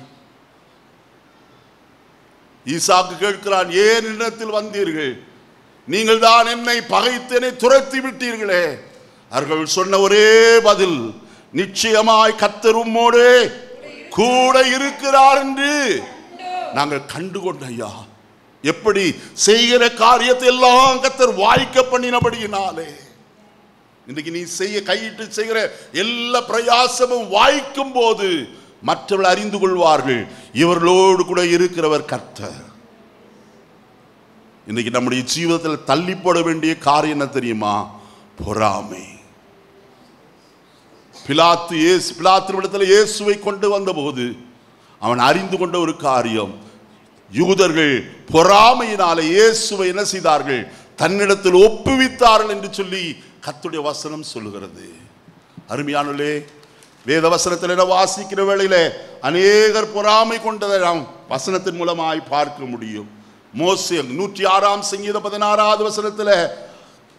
ஈசாக்கு கேட்கிறான், ஏன் என்னிடத்தில் வந்தீர்கள்? நீங்கள் தான் என்னை பகைத்து என்னை துரத்தி விட்டீர்களே. அவர்கள் சொன்ன ஒரே பதில், நிச்சயமாய் கர்த்தர் உம்மோடு கூட இருக்கிறார் என்று நாங்கள் கண்டுகொண்ட. ஐயா, எப்படி செய்கிற காரியத்தை எல்லாம் கர்த்தர் வாய்க்க பண்ணினபடியினாலே இன்றைக்கு நீ கையிட்டு செய்கிற எல்லா பிரயாசமும் வாய்க்கும் போது மற்றவர்கள் அறிந்து கொள்வார்கள், இவர்களோடு கூட இருக்கிறவர் கர்த்தர். இன்னைக்கு நம்முடைய ஜீவிதத்தில் தள்ளி போட வேண்டிய காரியம் என்ன தெரியுமா? பொறாமை. பிலாத்தினிடத்தில் இயேசுவை கொண்டு வந்த போது அவன் அறிந்து கொண்ட ஒரு காரியம், யூதர்கள் பொறாமையினாலே இயேசுவை என்ன செய்தார்கள்? தன்னிடத்தில் ஒப்புவித்தார்கள் என்று சொல்லி கர்த்தருடைய வசனம் சொல்லுகிறது. அருமையானவர்களே, வேத வசனத்தில் என வாசிக்கிற வேளையில அநேகர் பொறாமை கொண்டதை நாம் வசனத்தின் மூலமாய் பார்க்க முடியும். மோசே 106ஆம் சங்கீதம் 16வது வசனத்தில்,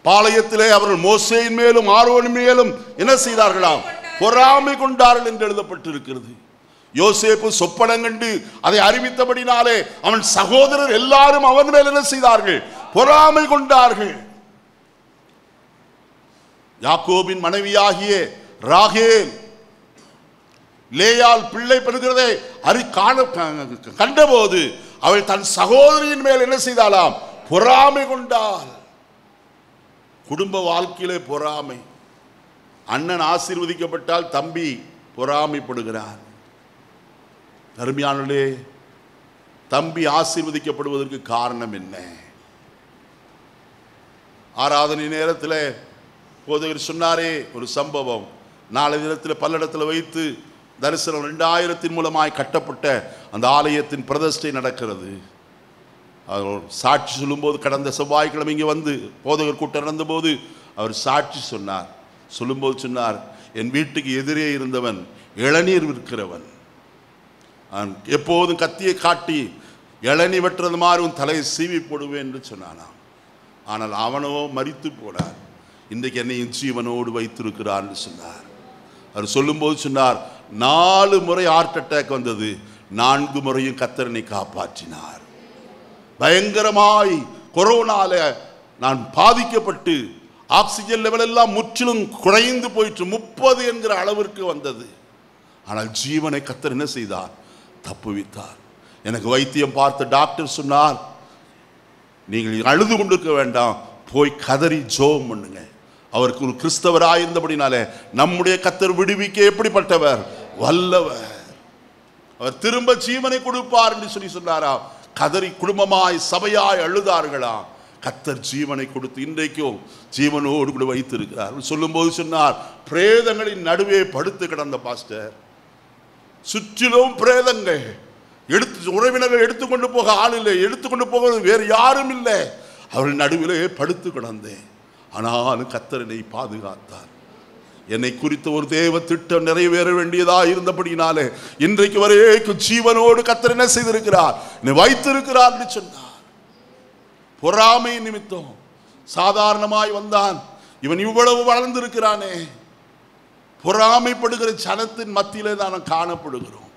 பாளையத்திலே அவர்கள் மோசேயின் மேலும் ஆரோனின் மேலும் என்ன செய்தார்களாம்? பொறாமை கொண்டார்கள் என்று எழுதப்பட்டிருக்கிறது. யோசேப்பு சொப்பனம் கண்டு அதை அறிவித்தபடினாலே அவன் சகோதரர் எல்லாரும் அவன் மேல் என்ன செய்தார்கள்? பொறாமை கொண்டார்கள். யாக்கோபின் மனைவியாகிய ராகேல் லேயால் பிள்ளை பெறுகிறதை கண்டபோது அவள் தன் சகோதரியின் மேல் என்ன செய்தாலாம்? பொறாமை கொண்டாள். குடும்ப வாழ்க்கையிலே பொறாமை. அண்ணன் ஆசீர்வதிக்கப்பட்டால் தம்பி பொறாமைப்படுகிறார். அருமையானவர்களே, தம்பி ஆசீர்வதிக்கப்படுவதற்கு காரணம் என்ன? ஆராதனை நேரத்தில் போதகர் சொன்னாரே ஒரு சம்பவம். நாளை தினத்தில் பல்லடத்தில் வைத்து தரிசனம் 2000 மூலமாய் கட்டப்பட்ட அந்த ஆலயத்தின் பிரதிஷ்டை நடக்கிறது. அவர் சாட்சி சொல்லும்போது, கடந்த செவ்வாய்க்கிழமை இங்கே வந்து போதகர் கூட்டம் நடந்தபோது அவர் சாட்சி சொன்னார். சொல்லும்போது சொன்னார், என் வீட்டுக்கு எதிரே இருந்தவன் இளநீர் விற்கிறவன். எப்போதும் கத்தியை காட்டி இளநீ வெட்டுறது மாதிரி உன் தலையை சீவி போடுவேன் என்று சொன்னானாம். ஆனால் அவனோ மரித்து போனார். இன்றைக்கு என்னையும் ஜீவனோடு வைத்திருக்கிறார் என்று சொன்னார். அவர் சொல்லும்போது சொன்னார், 4 முறை ஹார்ட் அட்டாக் வந்தது, 4 முறையும் கர்த்தர் காப்பாற்றினார். பயங்கரமாய் கொரோனால நான் பாதிக்கப்பட்டு ஆக்சிஜன் லெவல் எல்லாம் முற்றிலும் குறைந்து போயிற்று. 30 என்கிற அளவிற்கு வந்தது. ஆனால் ஜீவனை கர்த்தர் என்ன செய்தார்? தப்புவித்தார். எனக்கு வைத்தியம் பார்த்த டாக்டர் சொன்னார், நீங்கள் அழுது கொண்டிருக்க வேண்டாம், போய் கதறி ஜெபம் பண்ணுங்க. அவருக்கு ஒரு கிறிஸ்தவராக இருந்தபடினாலே நம்முடைய கர்த்தர் விடுவிக்க எப்படிப்பட்டவர்? வல்லவர். அவர் திரும்ப ஜீவனை கொடுப்பார் என்று சொல்லி சொன்னாராம். கதறி குடும்பமாய் சபையாய் அழுதார்களாம். கர்த்தர் ஜீவனை கொடுத்து இன்றைக்கும் ஜீவனோடு கூட வைத்திருக்கிறார். சொல்லும் போது சொன்னார், பிரேதங்களின் நடுவே படுத்து கிடந்த பாஸ்டர், சுற்றிலும் பிரேதங்கள், உறவினர்கள் எடுத்துக்கொண்டு போக ஆள் இல்லை, எடுத்துக்கொண்டு போக வேறு யாரும் இல்லை, அவர்கள் நடுவிலே படுத்து கிடந்தேன். ஆனாலும் கர்த்தர் என்னை பாதுகாத்தார். என்னை குறித்த ஒரு தேவ திட்டம் நிறைவேற வேண்டியதா இருந்தபடினாலே இன்றைக்கு வரைக்கும் ஜீவனோடு கர்த்தர் என்ன செய்திருக்கிறார்? என்னை வைத்திருக்கிறார் என்று சொன்னார். பொறாமை நிமித்தம் சாதாரணமாய் வந்தான், இவன் இவ்வளவு வளர்ந்திருக்கிறானே, பொறாமைப்படுகிற ஜனத்தின் மத்தியிலே தான் காணப்படுகிறோம்.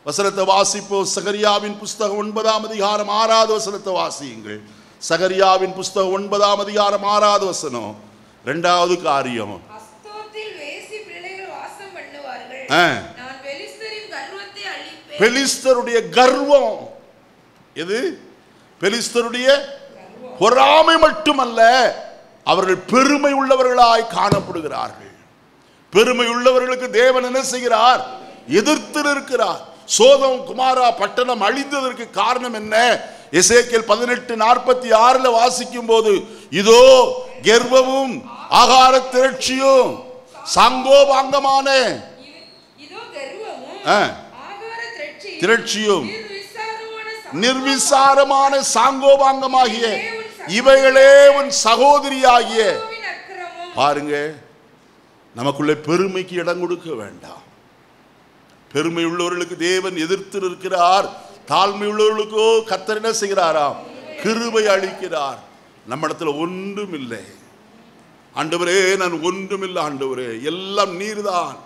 வசனத்தை வாசிப்போம். சகரியாவின் புஸ்தகம் 9ஆம் அதிகாரம் 6வது வசனத்தை வாசியுங்கள். சகரியாவின் புஸ்தகம் 9ஆம் அதிகாரம் 6வது வசனம். 2வது காரியம், பெலிஸ்தருடைய கர்வம். எது? பெலிஸ்தருடைய பொறாமை மட்டுமல்ல, அவர்கள் பெருமை உள்ளவர்களாய் காணப்படுகிறார்கள். பெருமை உள்ளவர்களுக்கு தேவன் என்ன செய்கிறார்? எதிர்த்து இருக்கிறார். சோதம் குமாரா பட்டணம் அழிந்ததற்கு காரணம் என்ன? எசேக்கியேல் 18:46 வாசிக்கும் போது, இதோ கர்வமும் ஆகார திரட்சியும் சாங்கோபாங்கமான திரட்சியும் நிர்விசாரமான சாங்கோபாங்கமாகிய இவைகளே உன் சகோதரியாகிய. பாருங்க, நமக்குள்ளே பெருமைக்கு இடம் கொடுக்க வேண்டாம். பெருமை உள்ளவர்களுக்கு தேவன் எதிர்த்து இருக்கிறார். தாழ்மை உள்ளவர்களுக்கோ கர்த்தர் என்ன செய்கிறாராம்? கிருபை அளிக்கிறார். நம்ம இடத்துல ஒன்றும் இல்லை. ஆண்டவரே, நான் ஒன்றும் இல்லை ஆண்டவரே, எல்லாம் நீர்தான்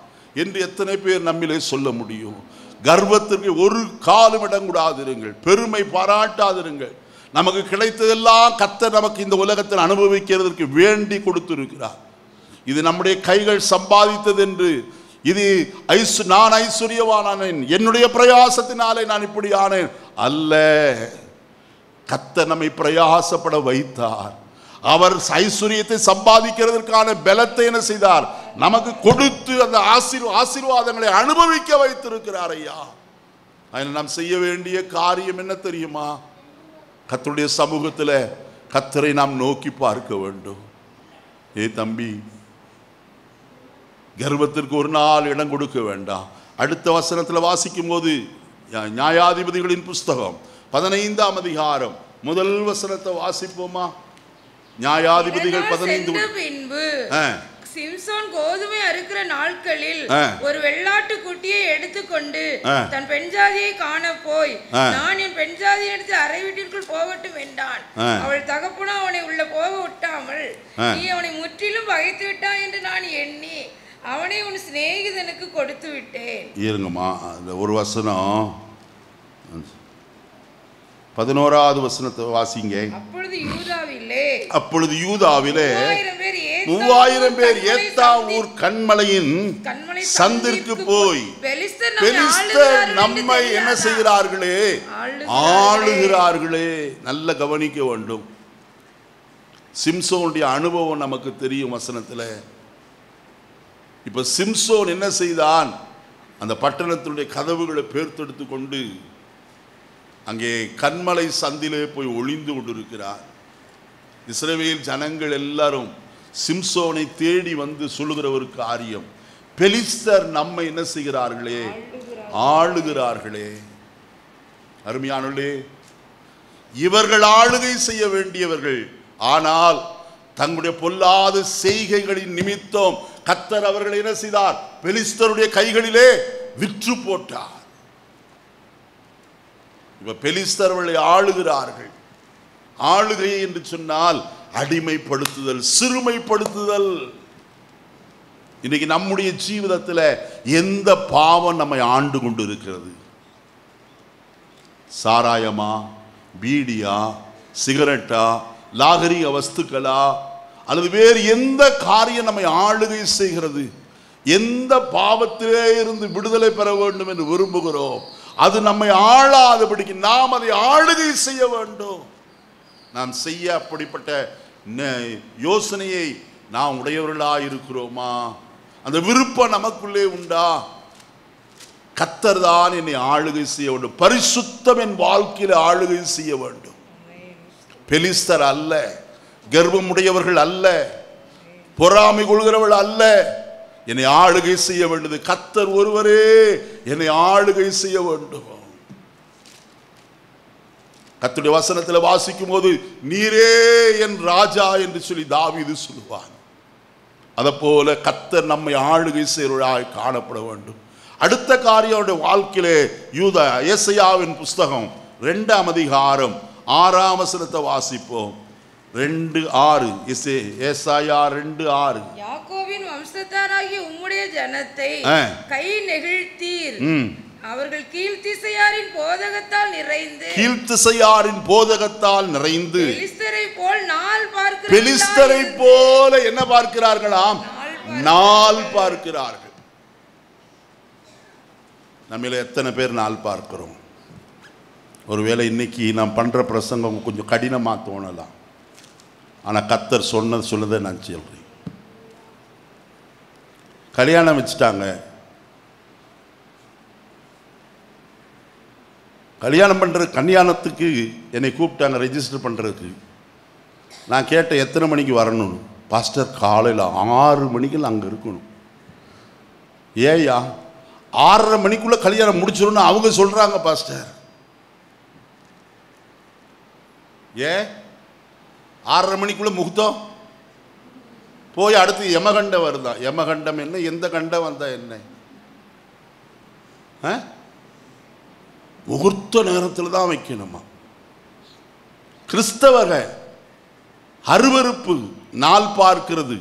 என்று எத்தனை பேர் நம்மிலே சொல்ல முடியும்? கர்வத்திற்கு ஒரு காலம் இடம் கூடாதிருங்கள். பெருமை பாராட்டாதிருங்கள். நமக்கு கிடைத்ததெல்லாம் கர்த்தர் நமக்கு இந்த உலகத்தில் அனுபவிக்கிறதற்கு வேண்டி கொடுத்திருக்கிறார். இது நம்முடைய கைகள் சம்பாதித்தது என்று, இது நான் ஐஸ்வர்யவானேன், என்னுடைய பிரயாசத்தினாலே நான் இப்படி ஆனேன் அல்ல. கர்த்தர் நம்மை பிரயாசப்பட வைத்தார். அவர் ஐஸ்வர்யத்தை சம்பாதிக்கிறதற்கான பலத்தை என்ன செய்தார்? நமக்கு கொடுத்து அந்த ஆசீர்வாதங்களை அனுபவிக்க வைத்திருக்கிறார். ஐயா, அதில் நாம் செய்ய வேண்டிய காரியம் என்ன தெரியுமா? கர்த்தருடைய சமூகத்தில் கர்த்தரை நாம் நோக்கி பார்க்க வேண்டும். ஏ தம்பி, கர்வத்திற்கு ஒரு நாள் இடம் கொடுக்க வேண்டாம். அடுத்த வசனத்தில் வாசிக்கும் போது, நியாயாதிபதிகளின் புஸ்தகம் 15ஆம் அதிகாரம் 1 வசனத்தை வாசிப்போமா? நியாயாதிபதிகள் 15. பின்பு சிம்சோன் கோதுமை அறுக்கிற நாட்களில் ஒரு வெள்ளாட்டு குட்டியை எடுத்துக்கொண்டு தன் பெண் ஜாதியை காண போய், நான் என் பெண் ஜாதியினிடத்து அறை வீட்டிற்குள் போகட்டும் என்றான். அவள் தகப்பனா அவனை உள்ள போக விட்டாமல், நீ அவனை முற்றிலும் பகைத்து விட்டாய் என்று நான் எண்ணி அவனை உன் சிநேகிதனுக்கு கொடுத்து விட்டேன். இருங்கம்மா, அந்த ஒரு வசனம் 11வது வசனத்தை வாசிங்க. அப்பொழுது யூதாவிலே 3000 பேர் ஏத்தாம் ஊர் கண்மலையின் சந்திற்கு போய், பெலிஸ்தர் நம்மை என்ன செய்கிறார்களே? ஆளுகிறார்களே. நல்ல கவனிக்க வேண்டும். சிம்சோனுடைய அனுபவம் நமக்கு தெரியும் வசனத்தில். இப்ப சிம்சோன் என்ன செய்தான்? அந்த பட்டணத்தினுடைய கதவுகளை பேர்த்தெடுத்து கொண்டு அங்கே கண்மலை சந்திலே போய் ஒளிந்து கொண்டிருக்கிறார். இஸ்ரவேல் ஜனங்கள் எல்லாரும் சிம்சோனை தேடி வந்து சொல்லுகிற ஒரு காரியம், பெலிஸ்தர் நம்மை என்ன செய்கிறார்களே? ஆளுகிறார்களே. அருமையானவர்களே, இவர்கள் ஆளுகை செய்ய வேண்டியவர்கள், ஆனால் தங்களுடைய பொல்லாத செய்கைகளின் நிமித்தம் கர்த்தர் அவர்களை என்ன செய்தார்? பெலிஸ்தருடைய கைகளிலே விற்று போட்டார். இப்ப பெலிஸ்தர்களை ஆளுகிறார்கள். ஆளுகை என்று சொன்னால் அடிமைப்படுத்துதல், சிறுமைப்படுத்துதல். இன்னைக்கு நம்முடைய ஜீவிதத்தில் எந்த பாவம் நம்மை ஆண்டு கொண்டு இருக்கிறது? சாராயமா, பீடியா, சிகரெட்டா, லாகரிக வஸ்துக்களா, அல்லது வேறு எந்த காரியம் நம்மை ஆளுகை செய்கிறது? எந்த பாவத்திலே இருந்து விடுதலை பெற வேண்டும் என்று விரும்புகிறோம், அது நம்மை ஆளாதபடிக்கு நாம் அதை ஆளுகை செய்ய வேண்டும். நாம் செய்ய அப்படிப்பட்ட யோசனையை நாம் உடையவர்களாக இருக்கிறோமா? அந்த விருப்பம் நமக்குள்ளே உண்டா? கர்த்தர் தான் என்னை ஆளுகை செய்ய வேண்டும், பரிசுத்தம் என் வாழ்க்கையில் ஆளுகை செய்ய வேண்டும். பெலிஸ்தர் அல்ல, கர்வமுடையவர்கள் அல்ல, பொறாமை கொள்கிறவர்கள் அல்ல. என்னை ஆளுகை செய்ய வேண்டியது கர்த்தர் ஒருவரே என்னை ஆளுகை செய்ய வேண்டும். கர்த்தருடைய வசனத்தில் வாசிக்கும் போது நீரே என் ராஜா என்று சொல்லி தாவீது சொல்லுவான். அதை போல கர்த்தர் நம்மை ஆளுகை செய்வராய் காணப்பட வேண்டும். அடுத்த காரியம் வாழ்க்கையிலே ஏசாயாவின் புஸ்தகம் 2ஆம் அதிகாரம் 6ஆம் வசனத்தை வாசிப்போம். 2:6. ஏசாயா 2:6. யாக்கோபின் வம்சத்தாராகிய உம்முடைய ஜனத்தை கை நெகிழ்த்தீர், அவர்கள் கீழ்த்திசையாரின் போதகத்தால் நிறைந்து பெலிஸ்தரை போல் நாள் பார்க்கிறார்கள். பெலிஸ்தரை போல என்ன பார்க்கிறார்களாம்? நாள் பார்க்கிறார்கள். நம்மள எத்தனை பேர் நாள் பார்க்கிறோம்? ஒருவேளை இன்னைக்கு நாம் பண்ற பிரசங்கம் கொஞ்சம் கடினமா தோணலாம், ஆனா கர்த்தர் சொன்னதை நான் சொல்றேன். கல்யாணம் வச்சுட்டாங்க, கல்யாணம் பண்ற கல்யாணத்துக்கு என்னை கூப்பிட்டாங்க ரெஜிஸ்டர் பண்றதுக்கு. நான் கேட்டேன் எத்தனை மணிக்கு வரணும்? பாஸ்டர் காலையில் 6 மணிக்கு அங்கே இருக்கணும். ஏயா 6:30 மணிக்குள்ள கல்யாணம் முடிச்சிடணும் அவங்க சொல்றாங்க பாஸ்டர். ஏ 6:30 மணிக்குள்ள முகூர்த்தம் போய் அடுத்து யமகண்டம் வருதான். யமகண்டம் என்ன? எந்த கண்டம் வந்தா என்ன? முகூர்த்த நேரத்தில் தான் வைக்கணுமா? கிறிஸ்தவர்கள் அருவருப்பு நாள் பார்க்கிறது.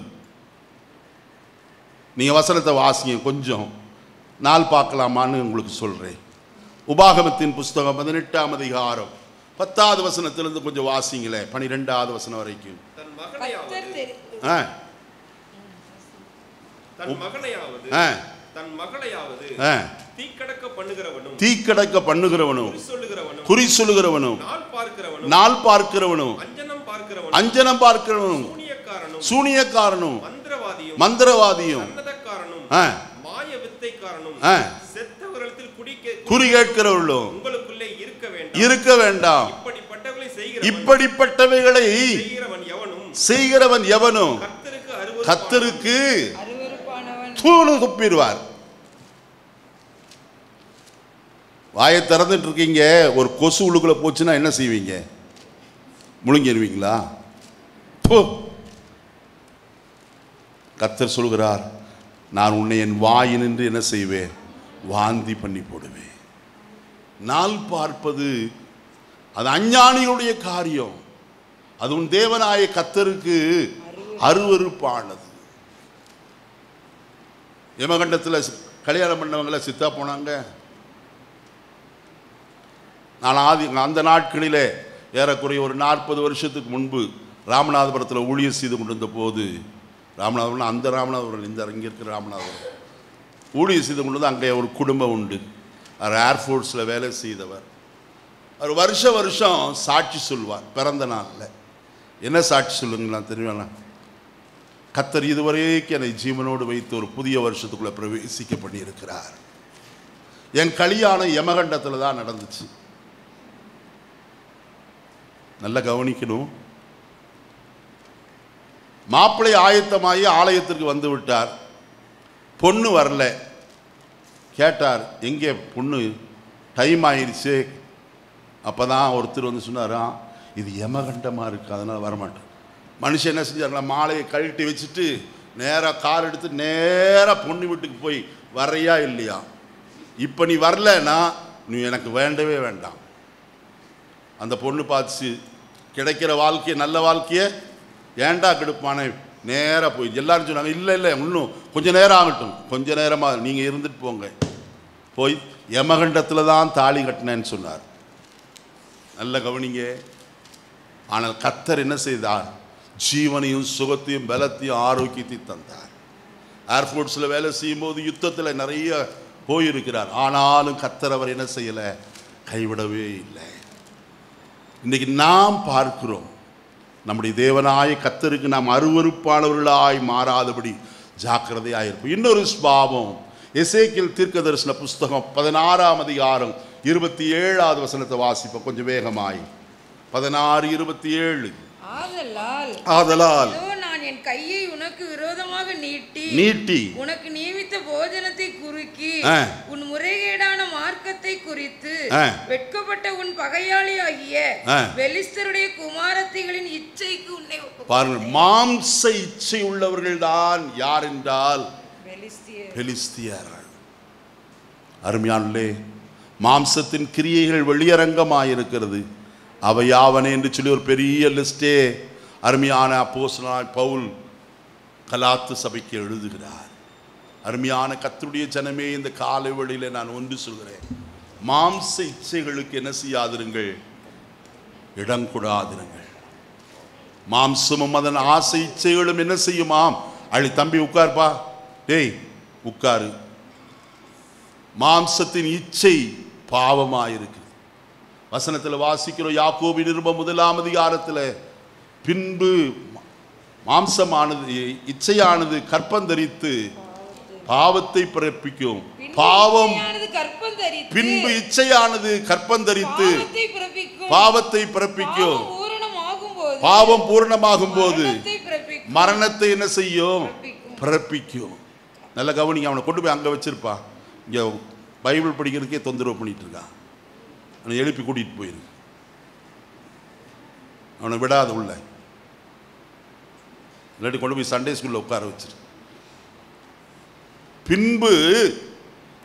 நீங்க வசனத்தை வாசிங்க, கொஞ்சம் நாள் பார்க்கலாமான்னு உங்களுக்கு சொல்றேன். உபாகமத்தின் புஸ்தகம் 18ஆம் அதிகாரம் 10வது வசனத்திலிருந்து கொஞ்சம் வாசிங்களே, 12வது வசனம் வரைக்கும். தன் மகனையாவது தீக்கடக்க பண்ணுகிறவனும் குறி சொல்லுகிறவனும் நாள் பார்க்கிறவனும் அஞ்சனம் பார்க்கிறவனும் சூனியக்காரனும் மந்திரவாதியும் குறி கேட்கிறவர்களும் இருக்க வேண்டாம். இப்படிப்பட்டவைகளை செய்கிறவன் எவனும் கர்த்தருக்கு தூணு துப்பிடுவார். வாயை திறந்துட்டு இருக்கீங்க, ஒரு கொசு உள்ளுக்குள்ள போச்சுன்னா என்ன செய்வீங்க? முழுங்கிடுவீங்களா? கர்த்தர் சொல்கிறார், நான் உன்னை என் வாயினின்று என்ன செய்வேன்? வாந்தி பண்ணி போடுவேன். நாள் பார்ப்பது அது அஞ்ஞானிகளுடைய காரியம். அது உன் தேவனாய கர்த்தருக்கு அருவருப்பானது. யமகண்டத்தில் கல்யாணம் பண்ணவங்கள சித்தா போனாங்க. நான் அந்த நாட்களிலே ஏறக்குறைய ஒரு 40 வருஷத்துக்கு முன்பு ராமநாதபுரத்தில் ஊழியர் செய்து கொண்டிருந்த போது, ராமநாதபுரம் அந்த ராமநாதபுரம் இந்த இங்கே இருக்கிற ராமநாதபுரம் ஊழியர் செய்து கொண்டு அங்கே ஒரு குடும்பம் உண்டு. அவர் ஏர்ஃபோர்ஸில் வேலை செய்தவர். அவர் வருஷம் சாட்சி சொல்வார். பிறந்த நாளில் என்ன சாட்சி சொல்லுங்களா தெரியுமா? கர்த்தர் இதுவரைக்கும் என்னை ஜீவனோடு வைத்து ஒரு புதிய வருஷத்துக்குள்ளே பிரவேசிக்க பண்ணி இருக்கிறார். என் கல்யாணம் யமகண்டத்தில் தான் நடந்துச்சு. நல்லா கவனிக்கணும். மாப்பிள்ளை ஆயத்தமாகி ஆலயத்திற்கு வந்து விட்டார். பொண்ணு வரல. கேட்டார், எங்கே பொண்ணு? டைம் ஆயிடுச்சு. அப்போ தான் ஒருத்தர் வந்து சொன்னாராம், இது யமகண்டமாக இருக்குது, அதனால் வரமாட்டேன். மனுஷன் என்ன செஞ்சாங்களா, மாலையை கழட்டி வச்சுட்டு நேராக கார் எடுத்து நேராக பொண்ணு வீட்டுக்கு போய் வரையா இல்லையா? இப்போ நீ வரலன்னா நீ எனக்கு வேண்டவே வேண்டாம். அந்த பொண்ணு பார்த்து கிடைக்கிற வாழ்க்கையை, நல்ல வாழ்க்கையை ஏண்டா கெடுப்பானே, நேராக போய் எல்லாரும் சொன்னாங்க, இல்லை இன்னும் கொஞ்சம் நேரம் ஆகட்டும், கொஞ்சம் நேரமாக நீங்கள் இருந்துட்டு போங்க. போய் யமகண்டத்தில் தான் தாலி கட்டினேன்னு சொன்னார். நல்ல கவனிங்க. ஆனால் கர்த்தர் என்ன செய்தார்? ஜீவனையும் சுகத்தையும் பலத்தையும் ஆரோக்கியத்தையும் தந்தார். ஏர்ஃபோர்ஸில் வேலை செய்யும் போது யுத்தத்தில் நிறைய போயிருக்கிறார். ஆனாலும் கர்த்தர் அவர் என்ன செய்யலை, கைவிடவே இல்லை. இன்னைக்கு நாம் பார்க்கிறோம், நம்முடைய தேவனாய கர்த்தருக்கு நாம் அருவருப்பானவர்களாய் மாறாதபடி ஜாக்கிரதையாயிருப்போம். இன்னொரு ஸ்பாவம், எசேக்கியேல் தீர்க்கதரிசன புஸ்தகம் 16ஆம் அதிகாரம் 27வது வசனத்தை வாசிப்போம் கொஞ்சம் வேகமாய். 16:27. ஆதலால் நான் என் கையை உனக்கு விரோதமாக நீட்டி உனக்கு நியமித்த போஜனத்தை குறுக்கி உன் முறைகேடான மார்க்கத்தை குறித்து வெட்கப்பட்ட உன் பகையாளி ஆகிய பெலிஸ்தருடைய குமாரத்திகளின் இச்சைக்கு உன்னை பாருங்கள். மாம்ச இச்சை உள்ளவர்கள் தான் யார் என்றால் பெலிஸ்தியர்கள். அருமையானே, மாம்சத்தின் கிரியைகள் வெளியரங்கமாயிருக்கிறது. அவை யாவனே என்று சொல்லி ஒரு பெரிய லிஸ்டே அருமையான அப்போஸ்தலனாகிய பவுல் கலாத்து சபைக்கு எழுதுகிறார். அருமையான கர்த்தருடைய ஜனமே, இந்த காலை வேளையிலே நான் ஒன்று சொல்கிறேன், மாம்ச இச்சைகளுக்கு என்ன செய்யாதிருங்கள், இடம் கொடாதிருங்கள். மாம்சமும் அதன் ஆசை இச்சைகளும் என்ன செய்யுமாம், அழி தம்பி உட்கார்ப்பா, டேய் உட்காரு. மாம்சத்தின் இச்சை பாவமாயிருக்கு. வசனத்தில் வாசிக்கிறோம், யாக்கோபு நிருபம் 1ஆம் அதிகாரத்தில், பின்பு மாம்சமானது இச்சையானது கற்பந்தரித்து பாவத்தை பிறப்பிக்கும். பாவம் பின்பு இச்சையானது கற்பந்தரித்து பாவத்தை பிறப்பிக்கும். பாவம் பூரணமாகும் போது மரணத்தை என்ன செய்யும், பிறப்பிக்கும். நல்ல கவனிங்க. அவனை கொண்டு போய் அங்கே வச்சிருப்பா, இங்கே பைபிள் படிக்கிறதுக்கே தொந்தரவு பண்ணிட்டு இருக்கான். அவனை எழுப்பி கூட்டிகிட்டு போயிரு, அவனை விடாத உள்ள, இல்லாட்டி கொண்டு போய் சண்டே ஸ்கூலில் உட்கார வச்சிரு. பின்பு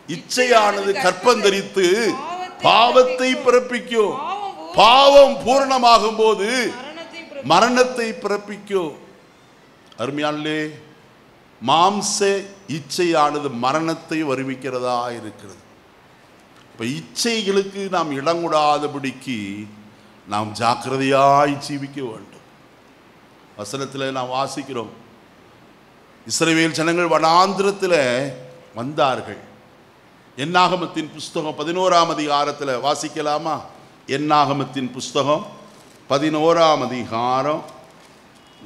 இச்சையானது கற்பந்தரித்து பாவத்தை பிறப்பிக்கும். பாவம் பூரணமாகும் போது மரணத்தை பிறப்பிக்கும். அருமையானே, மாம்ச இச்சையானது மரணத்தை வருவிக்கிறதா இருக்கிறது. இப்போ இச்சைகளுக்கு நாம் இடங்கூடாதபடிக்கு நாம் ஜாக்கிரதையாய் ஜீவிக்க வேண்டும். வசனத்தில் நாம் வாசிக்கிறோம், இஸ்ரவேல் ஜனங்கள் வனாந்திரத்தில் வந்தார்கள். என்னாகமத்தின் புஸ்தகம் 11ஆம் அதிகாரத்தில் வாசிக்கலாமா? என்னாகமத்தின் புஸ்தகம் 11ஆம் அதிகாரம்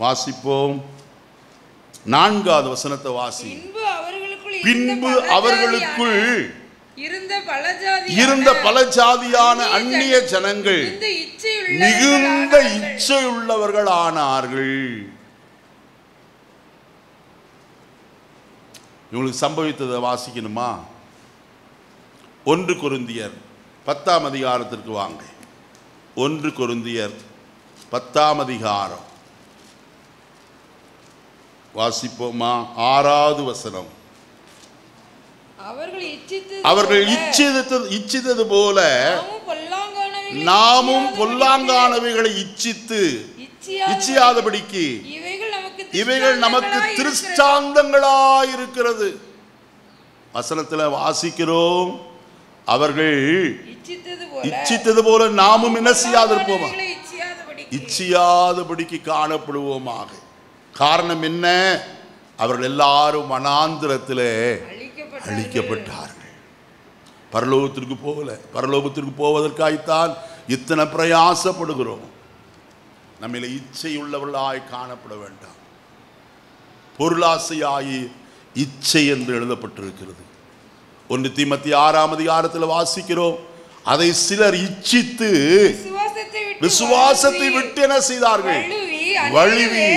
வாசிப்போம். 4வது வசனத்தை வாசி. பின்பு அவர்களுக்குள் இருந்த பல ஜாதியான அந்நிய ஜனங்கள் மிகுந்த இச்சையுள்ளவர்கள் ஆனார்கள். இவங்களுக்கு சம்பவித்ததை வாசிக்கணுமா? 1 கொரிந்தியர் 10ஆம் அதிகாரத்திற்கு வாங்க. 1 கொரிந்தியர் 10ஆம் அதிகாரம் வாசிப்போமா? 6வது வசனம். அவர்கள் இச்சித்தது போல நாமும் பொல்லாங்கானவைகளை இச்சியாதபடிக்கு இவைகள் நமக்கு திருஷ்டாந்தங்களாயிருக்கிறது. வசனத்தில் வாசிக்கிறோம், அவர்கள் இச்சித்தது போல நாமும் என்ன செய்யாதிருப்போமா, இச்சியாதபடிக்கு காணப்படுவோமாக. காரணம் என்ன? அவர்கள் எல்லாரும் வனாந்திரத்திலே அழிக்கப்பட்டார்கள். பரலோகத்திற்கு போவதற்காய்த்தான் இத்தனை பிரயாசப்படுகிறோம். நம்மில இச்சை உள்ளவர்களாய் காணப்பட வேண்டாம். பொருளாசையாயி இச்சை என்று எழுதப்பட்டிருக்கிறது. 1 தீமோத்தேயு 6ஆம் அதிகாரத்தில் வாசிக்கிறோம், அதை சிலர் இச்சித்து விசுவாசத்தை விட்டு என்ன செய்தார்கள், வழுவி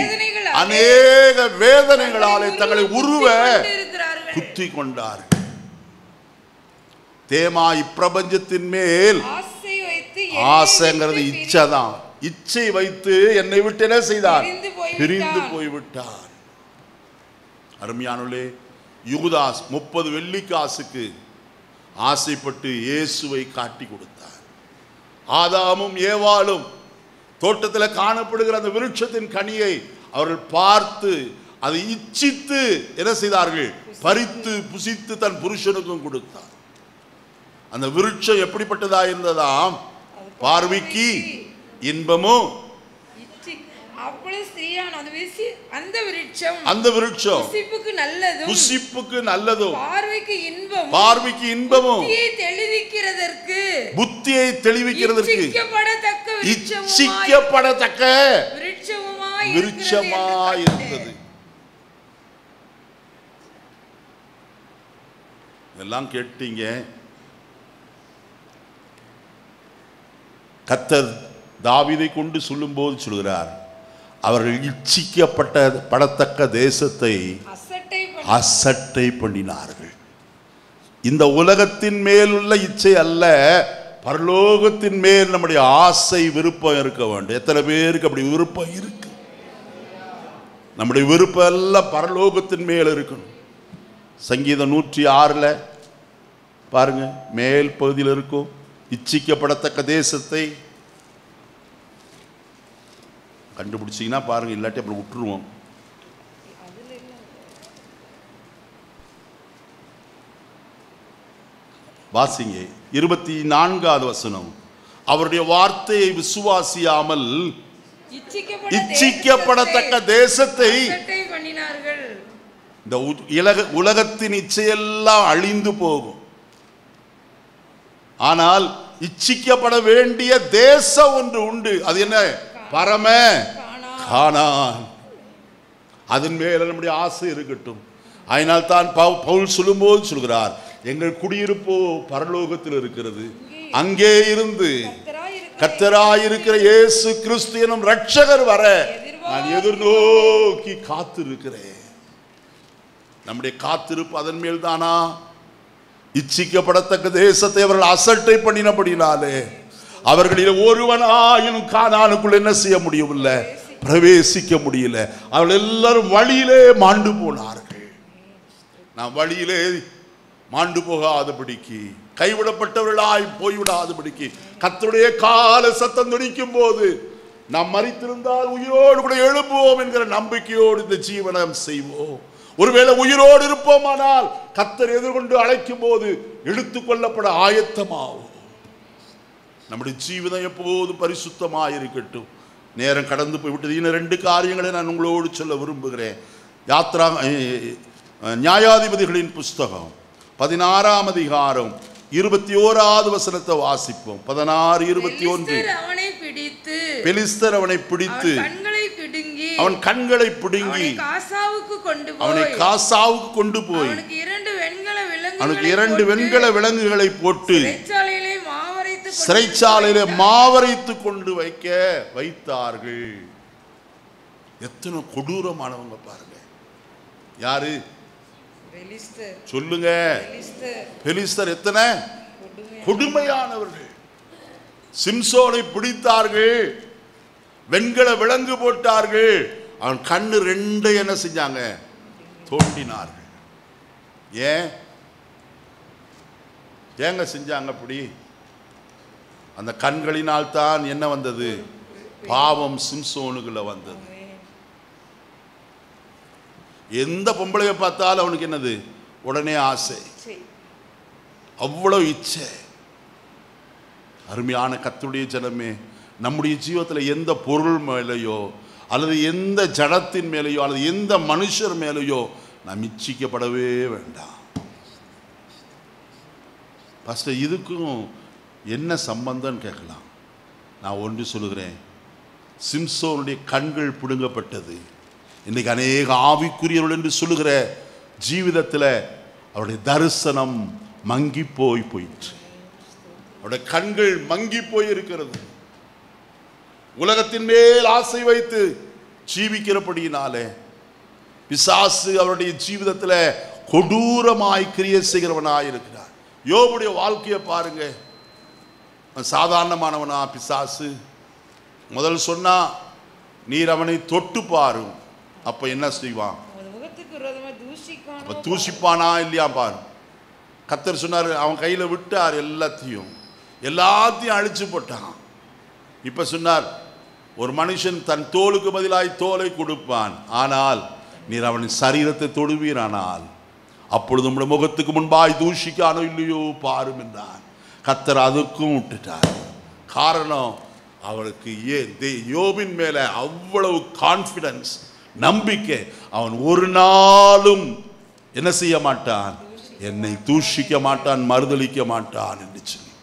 அநேக வேதனைகளாலே தங்களை உருவ குத்தி கொண்டார்கள். தேமா இப்பிரபஞ்சத்தின் மேல் ஆசைங்கிறது இச்சை தான். இச்சை வைத்து என்னை விட்டு என்ன செய்தார், பிரிந்து போய்விட்டார். அருமையானே, யூதாஸ் 30 வெள்ளிக்காசுக்கு ஆசைப்பட்டு இயேசுவை காட்டி கொடுத்தார். ஆதாமும் ஏவாளும் தோட்டத்தில் காணப்படுகிற அந்த விருட்சத்தின் கனியை அவர்கள் பார்த்து அதை இச்சித்து என்ன செய்தார்கள், பறித்து புசித்து தன் புருஷனுக்கும் கொடுத்தார். அந்த விருட்சம் எப்படிப்பட்டதா இருந்ததாம், பார்வைக்கு இன்பமும் அந்த விருட்சம் புசிப்புக்கு நல்லதும் பார்வைக்கு இன்பமும் புத்தியை தெளிவிக்கிறதற்கு இச்சிக்கப்படத்தக்க விருட்சமாய் இருந்தது. எல்லாம் கேட்டீங்க. கர்த்தர் தாவீதை கொண்டு சொல்லும்போது சொல்கிறார், அவர்கள் இச்சிக்கப்படத்தக்க தேசத்தை அசட்டை பண்ணினார்கள். இந்த உலகத்தின் மேல் உள்ள இச்சை அல்ல, பரலோகத்தின் மேல் நம்முடைய ஆசை விருப்பம் இருக்க வேண்டும். எத்தனை பேருக்கு அப்படி விருப்பம் இருக்கு? நம்முடைய விருப்பம் எல்லாம் பரலோகத்தின் மேல் இருக்கணும். சங்கீதம் 106 பாருங்க, மேல் பகுதியில் இருக்கும், இச்சிக்கப்படத்தக்க தேசத்தை கண்டுபிடிச்சிங்கன்னா பாருங்க, இல்லாட்டி அப்புறம் விட்டுருவோம். வாசிங்க 24வது வசனம். அவருடைய வார்த்தையை விசுவாசியாமல் இச்சிக்கப்படத்தக்க தேசத்தை இந்த உலகத்தின் இச்சையெல்லாம் அழிந்து போகும். ஆனால் இச்சிக்கப்பட வேண்டிய தேசம் ஒன்று உண்டு. அது என்ன? பரம கானான். அதன் மேல நம்முடைய ஆசை இருக்கட்டும். அதனால் தான் பவுல் சொல்லும்போது சொல்கிறார், எங்கள் குடியிருப்போ பரலோகத்தில் இருக்கிறது, அங்கே இருந்து கர்த்தராயிருக்கிற இயேசு கிறிஸ்து எனும் இரட்சகர் வர நான் எதிர்நோக்கி காத்திருக்கிறேன். நம்முடைய காத்திருப்பு அதன் மேல் தானா? இச்சிக்கப்படத்தக்க தேசத்தை அவர்கள் அசட்டை பண்ணினபடினாலே அவர்களில் ஒருவனாயினும் கானானுக்குள் என்ன செய்ய முடியவில்லை? பிரவேசிக்க முடியல. அவர்கள் எல்லாரும் வழியிலே மாண்டு போனார்கள். நான் வழியிலே மாண்டு போகாதபடிக்கு, கைவிடப்பட்டவர்களாய் போய்விடாதபடிக்கு, கர்த்தருடைய கால சத்தம் துணிக்கும் போது நாம் மரித்திருந்தால் உயிரோடு கூட எழுப்புவோம் என்கிற நம்பிக்கையோடு இந்த ஜீவனம் செய்வோம். ஒருவேளை உயிரோடு இருப்போமானால் கர்த்தர் எதிர்கொண்டு அழைக்கும் போது எடுத்துக்கொள்ளப்பட ஆயத்தமாகும். நம்முடைய ஜீவிதம் எப்போதும் பரிசுத்தமாயிருக்கட்டும். நேரம் கடந்து போய்விட்டது. இன்னும் 2 காரியங்களை நான் உங்களோடு சொல்ல விரும்புகிறேன். நியாயாதிபதிகளின் புஸ்தகம் 16ஆம் அதிகாரம் 21வது வசனத்தை வாசிப்போம். 16:21. பெலிஸ்தர் அவனை பிடித்து அவன் கண்களை பிடுங்கி அவனை காசாவுக்கு கொண்டு போய் அவனுக்கு 2 வெண்கல விலங்குகளை போட்டு சிறைச்சாலையிலே மாவரைத்து கொண்டு வைத்தார்கள். எத்தனை கொடூரமானவங்க பாருங்க. யாரு சொல்லுங்க? பெலிஸ்தர் எத்தனை கொடுமையானவர்கள். சிம்சோனை பிடித்தார்கள், வெண்கல விலங்கு போட்டார்கள், அவன் கண்ணு 2 என்ன செஞ்சாங்க? தோண்டினார்கள். ஏங்க செஞ்சாங்க அப்படி? அந்த கண்களினால் தான் என்ன வந்தது? பாவம் சிம்சோனுக்குள்ள வந்தது. எந்த பொம்பளைய பார்த்தாலும் அவனுக்கு என்னது? உடனே ஆசை, அவ்வளவு இச்சை. அருமையான கர்த்தருடைய ஜனமே, நம்முடைய ஜீவிதத்தில் எந்த பொருள் மேலேயோ அல்லது எந்த ஜனத்தின் மேலேயோ அல்லது எந்த மனுஷர் மேலேயோ நாம் இச்சிக்கப்படவே வேண்டாம். ஃபஸ்ட்டு இதுக்கும் என்ன சம்பந்தம் கேட்கலாம். நான் ஒன்று சொல்லுகிறேன், சிம்சோனுடைய கண்கள் பிடுங்கப்பட்டது. இன்றைக்கு அநேக ஆவிக்குரியவர்கள் என்று சொல்லுகிற ஜீவிதத்தில் அவருடைய தரிசனம் மங்கி போயிற்று. அவருடைய கண்கள் மங்கி போய் இருக்கிறது. உலகத்தின் மேல் ஆசை வைத்து ஜீவிக்கிறபடியினாலே பிசாசு அவருடைய ஜீவிதத்தில் கொடூரமாய் கிரியை செய்கிறவனாய் இருக்கிறார். யோபுடைய வாழ்க்கையை பாருங்க. சாதாரணமானவனா பிசாசு? முதல் சொன்னா, நீர் அவனை தொட்டு பாரு. அப்ப என்ன செய்வான்? தூசிப்பானா இல்லையா பாரு. கர்த்தர் சொன்னார், அவன் கையில விட்டார், எல்லாத்தையும் அழிச்சு போட்டான். இப்ப சொன்னார், ஒரு மனுஷன் தன் தோலுக்கு பதிலாய் தோலை கொடுப்பான், ஆனால் நீர் அவனின் சரீரத்தை தொடுவீரானால் அப்பொழுது உங்களுடைய முகத்துக்கு முன்பாய் தூஷிக்கானோ இல்லையோ பாரும் என்றான். கர்த்தர் அதுக்கும் விட்டுட்டார். காரணம், அவனுக்கு யோபின் மேல அவ்வளவு கான்பிடன்ஸ், நம்பிக்கை. அவன் ஒரு நாளும் என்ன செய்ய மாட்டான், என்னை தூஷிக்க மாட்டான், மறுதலிக்க மாட்டான் என்று சொல்லி.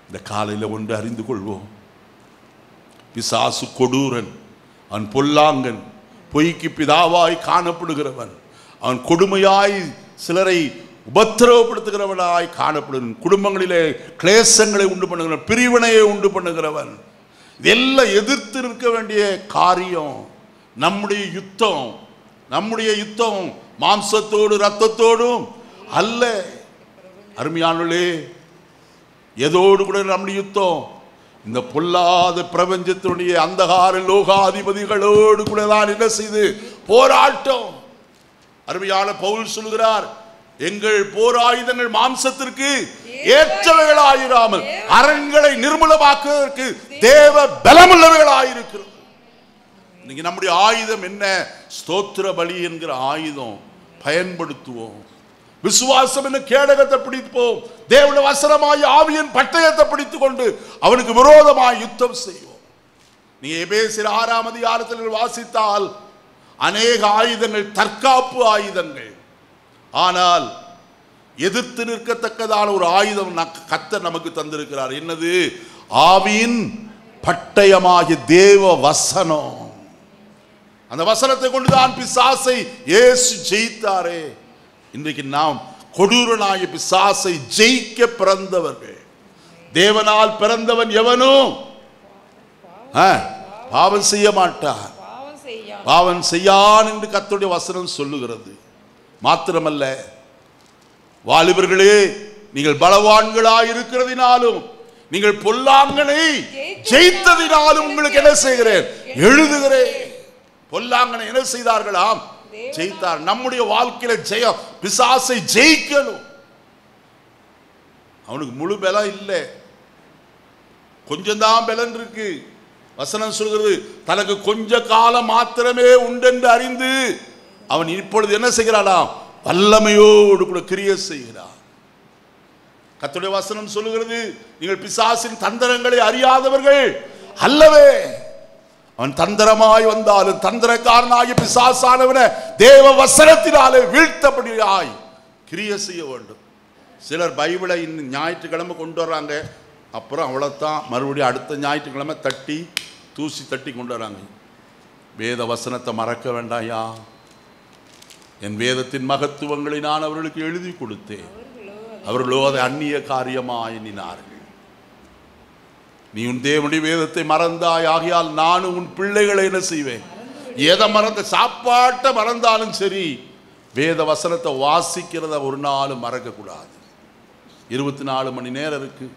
இந்த காலையில் ஒன்று அறிந்து கொள்வோம். பிசாசு கொடூரன், அவன் பொல்லாங்கன், பொய்க்கு பிதாவாய் காணப்படுகிறவன், அவன் கொடுமையாய் சிலரை உபத்திரவப்படுத்துகிறவனாய் காணப்படும், குடும்பங்களிலே கிளேசங்களை உண்டு பண்ணுகிறவன், பிரிவினையை உண்டு பண்ணுகிறவன். இதெல்லாம் எதிர்த்து நிற்க வேண்டிய காரியம். நம்முடைய யுத்தம் மாம்சத்தோடு இரத்தத்தோடும் அல்ல. அருமையானவர்களே, எதோடு கூட நம்முடைய யுத்தம் இந்த பொல்லாத பிரபஞ்சத்தினுடைய அந்தகார லோகாதிபதிகளோடு கூட தான் என்ன செய்து போராட்டம். அருமையான பவுல் சொல்கிறார், எங்கள் போராயுதங்கள் மாம்சத்திற்கு ஏற்றவைகளாயிராமல் அரண்களை நிர்மூலமாக்குவதற்கு தேவ பலமுள்ளவைகளாயிருக்கிறது. இன்னைக்கு நம்முடைய ஆயுதம் என்ன? ஸ்தோத்திர பலி என்கிற ஆயுதம் பயன்படுத்துவோம். விசுவாசம் என்ன கேடகத்தை பிடிப்போம். தேவனுடைய வசனமாய் ஆவியின் பட்டயத்தை பிடித்துக் கொண்டு அவனுக்கு விரோதமாய் யுத்தம் செய்வோம். நீங்க எபேசியர் 6ஆம் அதிகாரத்தில் வாசித்தால் அநேக ஆயுதங்கள் தற்காப்பு ஆயுதங்கள். ஆனால் எதிர்த்து நிற்கத்தக்கதான ஒரு ஆயுதம் கர்த்தர் நமக்கு தந்திருக்கிறார். என்னது? ஆவியின் பட்டயமாகிய தேவ வசனம். அந்த வசனத்தை கொண்டுதான் பிசாசை இயேசு ஜெயித்தாரே. இன்றைக்கு நாம் கொடூரனாகிய பிசாசை ஜெயிக்க பிறந்தவர்கள். தேவனால் பிறந்தவன் எவனும் பாவம் செய்ய மாட்டான், பாவம் செய்யான் என்று கர்த்தருடைய வசனம் சொல்லுகிறது. மாத்திரமல்ல, வாலிபர்களே, நீங்கள் பலவான்களாய் இருக்கிறதினாலும் நீங்கள் பொல்லாங்கனை ஜெயித்ததினாலும் உங்களுக்கு என்ன செய்கிறேன்? எழுதுகிறேன். பொல்லாங்கனை என்ன செய்தார்களாம்? ஜெயித்தார். நம்முடைய வாழ்க்கையில ஜெயம், பிசாசை ஜெயிக்கணும். அவனுக்கு முழு பலம் இல்லை, கொஞ்சம் தான் பலன் இருக்கு. வசனம் சொல்கிறது, தனக்கு கொஞ்ச காலம் மாத்திரமே உண்டென்று அறிந்து அவன் இப்பொழுது என்ன செய்கிறானாம்? வல்லமையோடு கூட கிரியை செய்கிறான். கர்த்தருடைய வசனம் சொல்லுகிறது, நீங்கள் பிசாசின் தந்திரங்களை அறியாதவர்கள் அல்லவே. அவன் தந்திரமாய் வந்தாலும் தந்திரக்காரனாகி பிசாசானவன தேவ வசனத்தினாலே வீழ்த்தபடியாய் கிரியை செய்ய வேண்டும். சிலர் பைபிளை இன்னும் ஞாயிற்றுக்கிழமை கொண்டு வர்றாங்க, அப்புறம் அவ்வளோத்தான், மறுபடியும் அடுத்த ஞாயிற்றுக்கிழமை தூசி தட்டி கொண்டு வராங்க. வேத வசனத்தை மறக்க வேண்டாயா? என் வேதத்தின் மகத்துவங்களை நான் அவர்களுக்கு எழுதி கொடுத்தேன், அவர்களோ அதை அந்நிய காரியமாய் எண்ணினார்கள். நீ உன் தேவனுடைய வேதத்தை மறந்தாய், ஆகையால் நானும் உன் பிள்ளைகளை என்ன செய்வேன்? எதை மறந்த, சாப்பாட்டை மறந்தாலும் சரி, வேத வசனத்தை வாசிக்கிறத ஒரு நாளும் மறக்க கூடாது. 24 மணி நேரம் இருக்கு,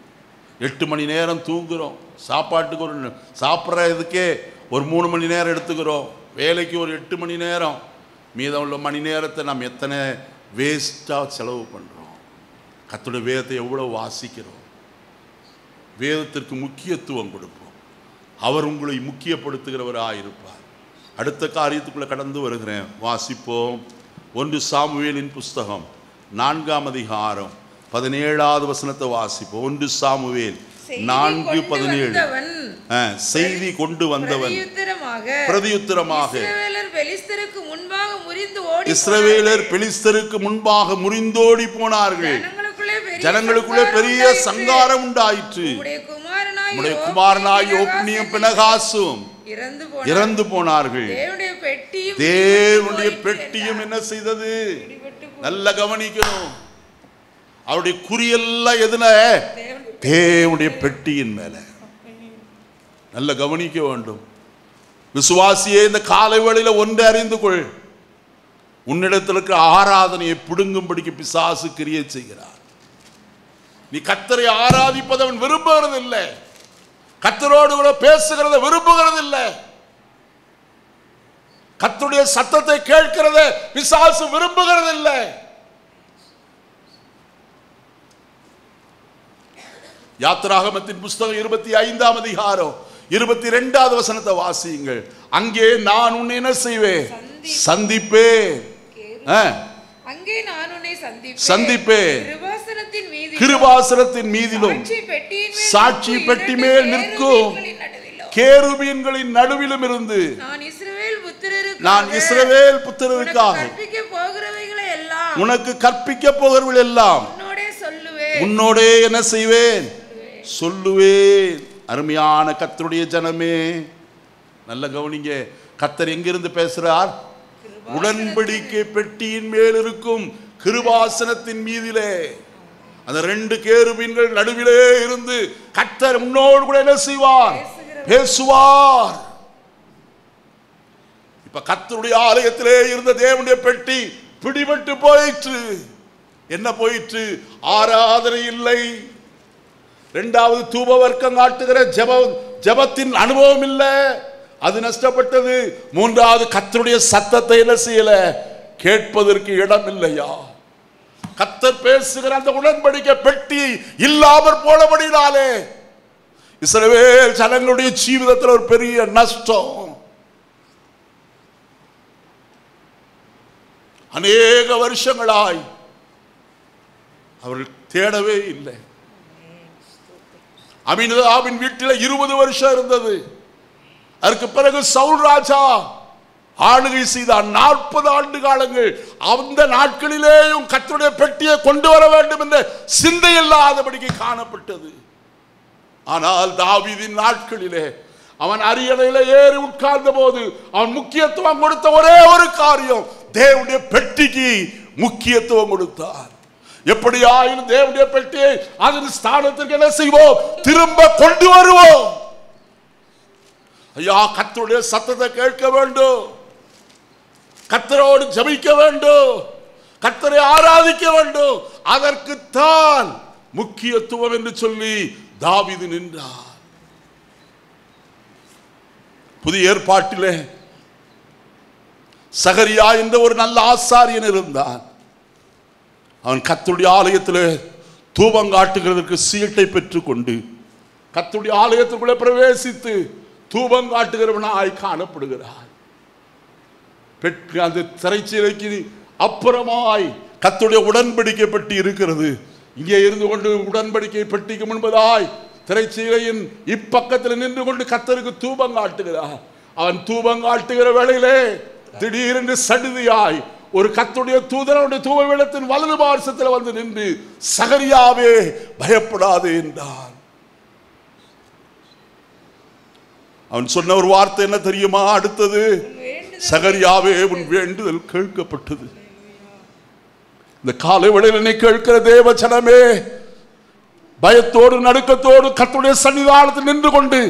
8 மணி நேரம் தூங்குறோம், சாப்பாட்டுக்கு ஒரு சாப்பிட்றதுக்கே ஒரு 3 மணி நேரம் எடுத்துக்கிறோம், வேலைக்கு ஒரு 8 மணி நேரம், மீதம் உள்ள மணி நேரத்தை நாம் எத்தனை வேஸ்டாக செலவு பண்ணுறோம். கர்த்தருடைய வேதத்தை எவ்வளோ வாசிக்கிறோம், வேதத்திற்கு முக்கியத்துவம் கொடுப்போம். அவர் உங்களை முக்கியப்படுத்துகிறவராக இருப்பார். அடுத்த காரியத்துக்குள்ளே கடந்து வருகிறேன், வாசிப்போம். 1 சாமுவேலின் புஸ்தகம் 4ஆம் அதிகாரம் 17வது வசனத்தை வாசிப்போம். 1 சாமுவேல் 4:17. செய்தி கொண்டு வந்தவன் பிரதியுத்தரமாக, இஸ்ரவேலர் பெலிஸ்தருக்கு முன்பாக முறிந்தோடி போனார்கள், ஜனங்களுக்குள்ளே பெரிய சங்காரம் உண்டாயிற்று, உம்முடைய குமாரனாய் ஒப்னியும் பினகாசும் இறந்து போனார்கள். தேவனுடைய பெட்டியும் என்ன செய்தது? நல்ல கவனிக்கணும். அவருடைய குறியெல்லாம் எதுல? தேவனுடைய பெட்டியின் மேல. நல்ல கவனிக்க வேண்டும். விசுவாசியே, இந்த காலை வேளையில ஒன்றை அறிந்து கொள், உன்னிடத்தில் இருக்கிற ஆராதனையை பிடுங்கும்படிக்கு பிசாசு கிரியை செய்கிறார். நீ கர்த்தரை ஆராதிப்பதவன் விரும்புகிறது இல்லை, கர்த்தரோடு கூட பேசுகிறத விரும்புகிறது இல்லை, கர்த்தருடைய சத்தத்தை கேட்கிறத பிசாசு விரும்புகிறது இல்லை. யாத்திராகமத்தின் புஸ்தகம் 25ஆம் அதிகாரம் 22வது வசனத்தை வாசியுங்கள். அங்கே நான் உன்னை என்ன செய்வேன்? சந்திப்பேன். அங்கே நான் உன்னை சந்திப்பேன். சந்திப்பேன். கிருபாசனத்தின் மீதிலும் சாட்சி பெட்டி மேல் நிற்கும் கேருபீன்களின் நடுவிலும் இருந்து நான் இஸ்ரவேல் புத்திரருக்காக உனக்கு கற்பிக்க போகிறவர்கள் எல்லாம் உன்னோடே என்ன செய்வேன் சொல்லுவேன். அருமையான கர்த்தருடைய ஜனமே, நல்ல கவனிங்க. கர்த்தர் எங்கிருந்து பேசுறார்? உடன்படிக்கை பெட்டியின் மேல் இருக்கும் கிருபாசனத்தின் மீதிலே அந்த 2 கேருபீன்கள் நடுவிலே இருந்து கர்த்தர் முன்னோடு கூட என்ன செய்வார்? பேசுவார். இப்ப கர்த்தருடைய ஆலயத்திலே இருந்த தேவனுடைய பெட்டி பிடிபட்டு போயிற்று. என்ன போயிற்று? ஆராதனை இல்லை. 2வது தூப வர்க்கம் காட்டுகிற ஜெபத்தின் அனுபவம் இல்லை, அது நஷ்டப்பட்டது. 3வது கர்த்தருடைய சத்தத்தை என்ன செய்யல? கேட்பதற்கு இடம் இல்லையா? கர்த்தர் பேசுகிற அந்த உடன்படிக்கை பெட்டி இல்லாமற் போனபடினாலே இஸ்ரவேல் ஜனங்களுடைய ஜீவிதத்தில் ஒரு பெரிய நஷ்டம். அநேக வருஷங்களாய் அவர்கள் தேடவே இல்லை. அமினதாபின் வீட்டில் 20 வருஷம் இருந்தது. அதற்கு பிறகு சவுல் ராஜா ஆளுகை செய்தார் 40 ஆண்டு காலங்கள். அந்த நாட்களிலேயும் கர்த்தருடைய பெட்டியை கொண்டு வர வேண்டும் என்ற சிந்தை இல்லாதபடிக்கு காணப்பட்டது. ஆனால் தாவீதின் நாட்களிலே அவன் அரியணையில ஏறி உட்கார்ந்த போது அவன் முக்கியத்துவம் கொடுத்த ஒரே ஒரு காரியம், தேவனுடைய பெட்டிக்கு முக்கியத்துவம் கொடுத்தார். எப்படியாயினும் தேவனுடைய பெட்டியை அதன் ஸ்தானத்திற்கு என்ன செய்வோம்? திரும்ப கொண்டு வருவோம். ஐயா, கர்த்தருடைய சத்தத்தை கேட்க வேண்டும், கர்த்தரோடு ஜெபிக்க வேண்டும், கர்த்தரை ஆராதிக்க வேண்டும். அதற்குத்தான் முக்கியத்துவம் என்று சொல்லி தாவீது நின்றார். புதிய ஏற்பாட்டிலே சகரியா என்ற ஒரு நல்ல ஆசாரியன் இருந்தான். அவன் கர்த்தருடைய ஆலயத்தில் தூபம் காட்டுகிறதற்கு சீட்டை பெற்றுக்கொண்டு கர்த்தருடைய ஆலயத்துக்குள்ளே பிரவேசித்து தூபம் காட்டுகிறவனாய் காணப்படுகிறார். அந்த திரைச்சீலைக்கு அப்புறமாய் கர்த்தருடைய உடன்படிக்கை பெட்டி இருக்கிறது. இங்கே இருந்து கொண்டு உடன்படிக்கை பெட்டிக்கு முன்பதாய் திரைச்சீலையின் இப்பக்கத்தில் நின்று கொண்டு கர்த்தருக்கு தூபம் காட்டுகிறார். அவன் தூபம் காட்டுகிற வேளையிலே திடீரென்று சடுதியாய் ஒரு கர்த்தருடைய தூதனுடைய தூபபீடத்தின் வலது பார்சத்தில் வந்து நின்று சகரியாவே பயப்படாதே என்றான். அவன் சொன்ன ஒரு வார்த்தை என்ன தெரியுமா? அடுத்தது, சகரியாவே உன் வேண்டுதல் கேட்கப்பட்டது. இந்த காலை வேளையில் என்னை கேட்கிற தேவ ஜனமே, பயத்தோடு நடுக்கத்தோடு கர்த்தருடைய சன்னிதானத்தில் நின்று கொண்டு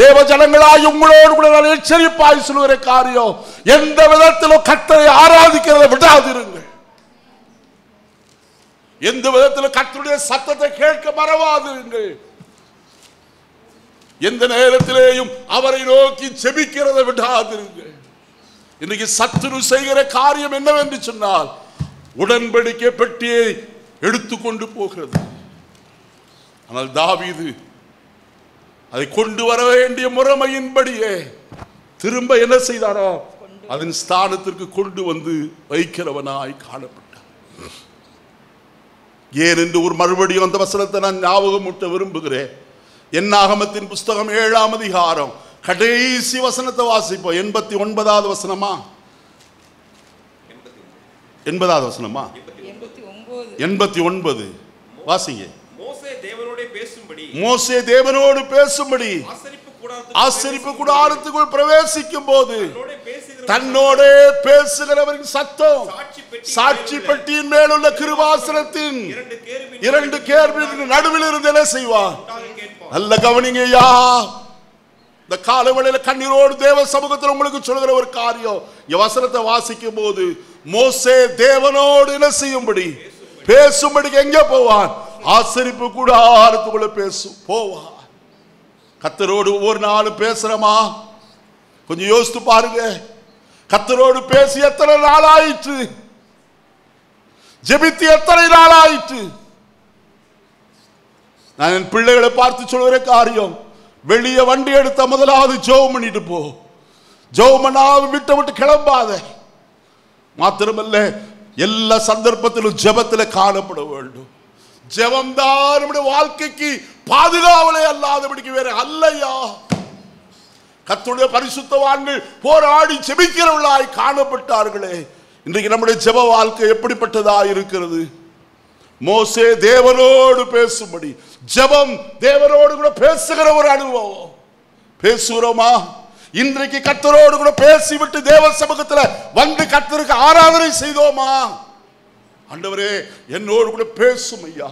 தேவ ஜனங்களாய் உங்களோடு கூட நான் எச்சரிப்பாய் சொல்லுகிற காரியம், எந்த விதத்திலும் கர்த்தரை ஆராதிக்கிறதை விடாதிருங்கள். எந்த விதத்திலும் கர்த்தருடைய சத்தத்தை கேட்க மறவாதிருங்கள். எந்த நேரத்திலேயும் அவரை நோக்கி ஜெபிக்கிறதை விடாதிருங்கள். இன்னைக்கு சத்துரு செய்கிற காரியம் என்னவென்று சொன்னால், உடன்படிக்கை பெட்டியை எடுத்துக்கொண்டு போகிறது. ஆனால் தாவீது அதை கொண்டு வர வேண்டிய முறைமையின்படியே திரும்ப என்ன செய்தாரோ அதன் ஸ்தானத்திற்கு கொண்டு வந்து வைக்கிறவனாய் காணப்பட்டார். ஏன் என்று ஒரு மறுபடியும் அந்த வசனத்தை நான் ஞாபகம் ஊட்ட விரும்புகிறேன். என்னாகமத்தின் புஸ்தகம் 7ஆம் அதிகாரம் கடைசி வசனத்தை வாசிப்போம். 89வது வசனமா? 80வது வசனமா? 89 வாசிங்க. மோசே தேவனோடு பேசும்படி ஆசரிப்பு கூடாரத்துக்குள் பிரவேசிக்கும் போது தன்னோட பேசுகிறவரின் சத்தம் சாட்சி பெட்டியின் மேலுள்ள கிருபாசனத்தின் 2 கேருபீன்களின் நடுவில் இருந்து என்ன செய்வார்? நல்ல கவனிங்கய்யா. இந்த காலவெளியில கண்ணீரோடு தேவ சமூகத்தில் உங்களுக்கு சொல்கிற ஒரு காரியம், வசனத்தை வாசிக்கும் போது மோசே தேவனோடு என்ன செய்யும்படி பேசும்படி எங்க போவான்? ஆசரிப்பு கூடாரத்துக்குள்ள போவான். கர்த்தரோடு ஒவ்வொரு நாளும் பேசுறமா? கொஞ்சம் யோசித்து பாருங்க. கர்த்தரோடு பேசி எத்தனை நாள் ஆயிற்று? ஜெபித்து எத்தனை நாள் ஆயிற்று? நான் என் பிள்ளைகளை பார்த்து சொல்கிற காரியம், வெளியே வண்டி எடுத்த முதலாவது ஜெபம் பண்ணிட்டு போ. ஜெபம் பண்ணாவது விட்டு கிளம்பாத. மாத்திரமல்ல, எல்லா சந்தர்ப்பத்திலும் ஜெபத்தில் காணப்பட வேண்டும். ஜெபம் தான் நம்முடைய வாழ்க்கைக்கு பாதுகாவலே அல்லாதபடிக்கு வேற அல்லையா. கர்த்தருடைய பரிசுத்தவான்கள் போராடி ஜெபிக்கிறவர்களாய் காணப்பட்டார்களே. இன்றைக்கு நம்முடைய ஜெப வாழ்க்கை எப்படிப்பட்டதா இருக்கிறது? மோசே தேவனோடு பேசும்படி, ஜெபம் தேவனோடு கூட பேசுகிற ஒரு அனுபவம். பேசுகிறோமா? இன்றைக்கு கர்த்தரோடு கூட பேசிவிட்டு தேவ சமூகத்தில் வந்து கர்த்தருக்கு ஆராதனை செய்தோமா? ஆண்டவரே என்னோடு கூட பேசும் ஐயா.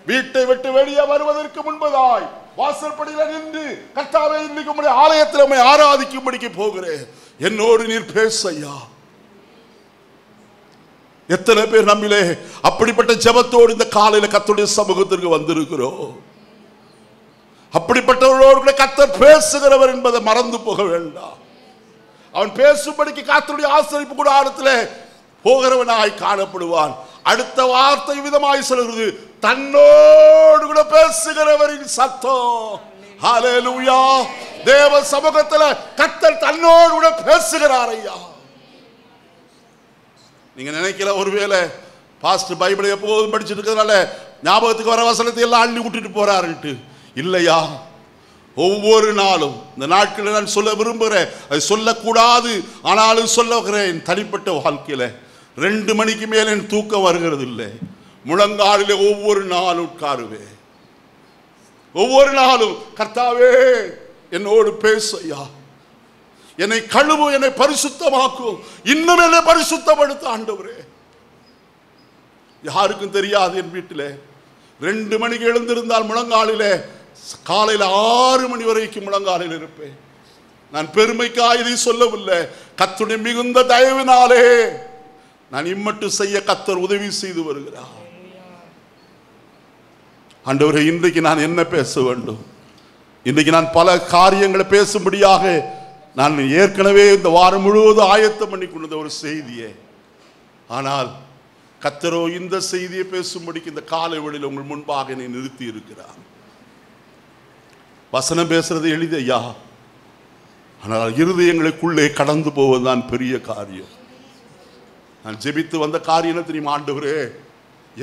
வீட்டை விட்டு வெளியே வருவதற்கு முன்பதாய் வாசற்படியில் நின்று, கர்த்தாவே இன்னைக்கு உம்முடைய ஆலயத்தில் உம்மை ஆராதிக்கும்படிக்கு போகிறேன், என்னோடு நீர் பேச ஐயா. எத்தனை பேர் நம்மிலே அப்படிப்பட்ட ஜெபத்தோடு இந்த காலையில கர்த்தருடைய சமூகத்திற்கு வந்திருக்கிறோம்? அப்படிப்பட்டவர்களோடு கூட கர்த்தர் பேசுகிறவர் என்பதை மறந்து போக வேண்டாம். அவன் பேசும்படிக்கு கர்த்தருடைய ஆசரிப்பு கூடாரத்திலே போகிறவனாய் காணப்படுவான். அடுத்த வார்த்தை விதமாய் சொல்கிறது, தன்னோடு கூட பேசுகிறவரின் சத்தம். ஹல்லேலூயா. தேவ சமூகத்தில் கர்த்தர் தன்னோடு கூட பேசுகிறார் ஐயா. நீங்க நினைக்கல ஒருவேளை பாஸ்டர் பைபிளை எப்போதும் படிச்சுட்டு இருக்கிறதுனால ஞாபகத்துக்கு வர வசனத்தை எல்லாம் அள்ளி விட்டுட்டு போறாருன்ட்டு. இல்லையா, ஒவ்வொரு நாளும் இந்த நாட்களில் நான் சொல்ல விரும்புகிறேன், அது சொல்லக்கூடாது ஆனாலும் சொல்லுகிறேன். தனிப்பட்ட வாழ்க்கையில 2 மணிக்கு மேலே என் தூக்கம் வருகிறது இல்லை. முழங்காலிலே ஒவ்வொரு நாளும் உட்காருவேன். ஒவ்வொரு நாளும் கர்த்தாவே என்னோடு பேசையா, என்னை கழுவு, என்னை பரிசுத்தமாக்கும், இன்னும் என்னை பரிசுத்தப்படுத்த ஆண்டவரே. யாருக்கும் தெரியாது. என் வீட்டில் 2 மணிக்கு எழுந்திருந்தால் முழங்காலிலே காலையில் 6 மணி வரைக்கும் முழங்காலில் இருப்பேன். நான் பெருமைக்காக இதை சொல்லவில்லை, கர்த்தருடைய மிகுந்த தயவினாலே நான் இம்மட்டு செய்ய கர்த்தர் உதவி செய்து வருகிறார். ஆண்டவரே, இன்றைக்கு நான் என்ன பேச வேண்டும்? இன்றைக்கு நான் பல காரியங்களை பேசும்படியாக நான் ஏற்கனவே இந்த வாரம் முழுவதும் ஆயத்தம் பண்ணி கொண்ட ஒரு செய்தியே. ஆனால் கர்த்தரோ இந்த செய்தியை பேசும்படிக்கு இந்த காலை வேளையில் உங்கள் முன்பாக என்னை நிறுத்தி இருக்கிறார். வசனம் பேசுறது எளிதையா, ஆனால் இருதயங்களுக்குள்ளே கடந்து போவதுதான் பெரிய காரியம். நான் ஜெபித்து வந்த காரியம் தெரியுமா? ஆண்டவரே,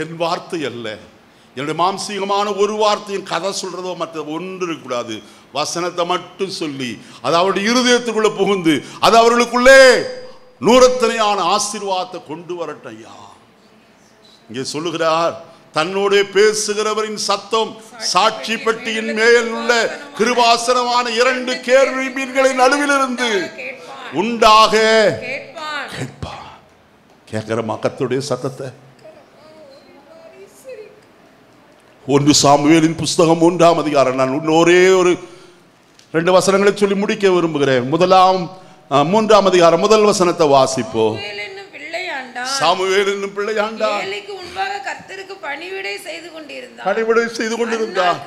என் வார்த்தை அல்ல, என்னுடைய மாம்சீகமான ஒரு வார்த்தையும் கதை சொல்றதோ மற்ற ஒன்று இருக்கக்கூடாது. வசனத்தை மட்டும் சொல்லி அது அவருடைய இருதயத்துக்குள்ள புகுந்து அது அவர்களுக்குள்ளே நூறத்தனையான ஆசீர்வாதத்தை கொண்டு வரட்டும் ஐயா. இங்கே சொல்லுகிறார், தன்னோட பேசுகிறவரின் சத்தம் சாட்சி பெட்டியின் மேல் உள்ள கிருபாசனமான 2 கேருபீன்களின் நடுவிலிருந்து உண்டாக கேட்பான். கேட்கிற மக்களுடைய சத்தத்தை 1 சாமுவேலின் புஸ்தகம் 1ஆம் அதிகாரம். நான் ஒரே ஒரு 2 வசனங்களை சொல்லி முடிக்க விரும்புகிறேன். 3ஆம் அதிகாரம் 1 வசனத்தை வாசிப்போம். சாமுவேல் என்னும் பிள்ளையாண்டான் ஏலிக்கு முன்பாக கர்த்தருக்கு பணிவிடை செய்து கொண்டிருந்தார்.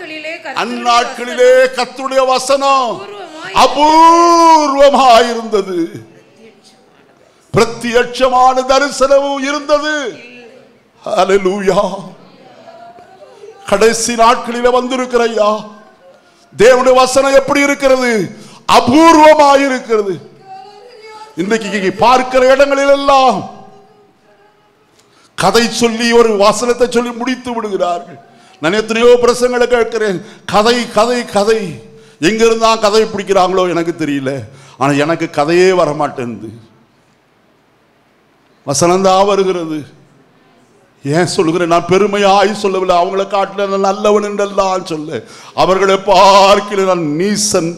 அந்நாட்களிலே கர்த்தருடைய வசனம் அபூர்வமாயிருந்தது, பிரத்யட்சமான தரிசனமும் இருந்தது. ஹல்லேலூயா. கடைசி நாட்களிலே வந்திருக்கிற ஐயா, தேவனுடைய வசனம் எப்படி இருக்கிறது? அபூர்வமாயிருக்கிறது. இன்றைக்கு பார்க்கிற இடங்களில் எல்லாம் கதை சொல்லி ஒரு வசனத்தை சொல்லி முடித்து விடுகிறார்கள். நான் எத்தனையோ பிரசங்களை கேட்கிறேன், கதை கதை கதை. எங்கிருந்தா கதை பிடிக்கிறாங்களோ எனக்கு தெரியல, ஆனா எனக்கு கதையே வரமாட்டேன்து, வசனம்தான் வருகிறது. ஏன் சொல்லுகிறேன்? நான் பெருமையாய் சொல்லவில்லை, அவங்களை காட்டில நான் நல்லவன் என்றெல்லாம் சொல்ல. அவர்களை பார்க்கிற நான் நீசன்,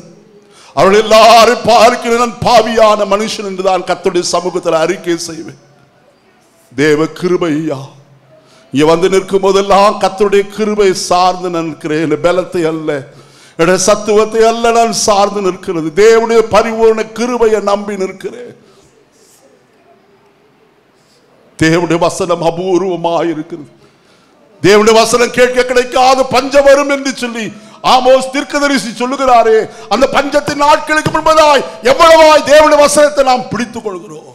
அவர்கள் எல்லாரும் பார்க்கிற நான் பாவியான மனுஷன் என்றுதான் கர்த்தருடைய சமூகத்தில் அறிக்கை செய்வேன். தேவ கிருபையா, இங்க வந்து நிற்கும் போதெல்லாம் கர்த்தருடைய கிருபை சார்ந்து நிற்கிறேன். பலத்தை அல்ல, சத்துவத்தை அல்ல நான் சார்ந்து நிற்கிறது. தேவனுடைய பரிபூர்ண கிருபையை நம்பி நிற்கிறேன். தேவனுடைய வசனம் அபூர்வமாயிருக்கிறது. தேவனுடைய வசனம் கேட்க கிடைக்காத பஞ்சம் வரும் என்று சொல்லி ஆமோஸ் தீர்க்கதரிசி சொல்லுகிறாரே, அந்த பஞ்சத்தின் நாட்களுக்கு முன்பதாய் எவ்வளவாய் தேவனுடைய வசனத்தை நாம் பிடித்துக் கொள்கிறோம்.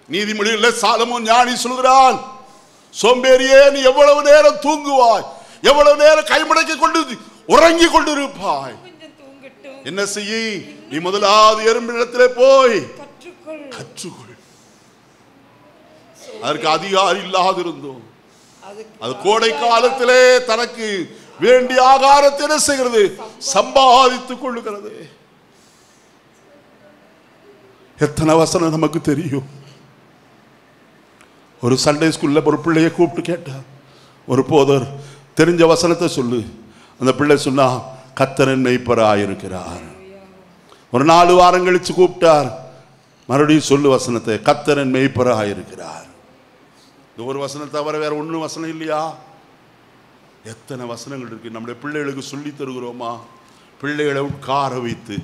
நீதிமொழியில் சாலமோன் ஞானி சொல்கிறான், சோம்பேறியே நீ எவ்வளவு நேரம் தூங்குவாய், எவ்வளவு நேரம் கைமுடக்கி கொண்டு உறங்கி கொண்டிருப்பாய். என்ன செய்ய? நீ முதலாவது எறும்பிடத்திலே போய் கற்றுக்கொள். அதற்கு அதிகாரம் இல்லாதிருந்தோம், அது கோடை காலத்திலே தனக்கு வேண்டிய ஆகாரத்தை என்ன செய்கிறது? சம்பாதித்துக் கொள்ளுகிறது. எத்தனை வசனம் நமக்கு தெரியும். ஒரு சண்டே ஸ்கூல்ல ஒரு பிள்ளையை கூப்பிட்டு கேட்டார், ஒரு போதர், தெரிஞ்ச வசனத்தை சொல்லு. அந்த பிள்ளை சொன்னா, கர்த்தர் மேய்ப்பராயிருக்கிறார். ஒரு 4 வாரம் கழிச்சு கூப்பிட்டார், மறுபடியும் சொல்லு வசனத்தை, கர்த்தர் மேய்ப்பராயிருக்கிறார். இந்த ஒரு வசனத்தை தவிர வேற ஒன்றும் வசனம் இல்லையா? எத்தனை வசனங்கள் இருக்கு. நம்முடைய பிள்ளைகளுக்கு சொல்லி தருகிறோமா? பிள்ளைகளை உட்கார வைத்து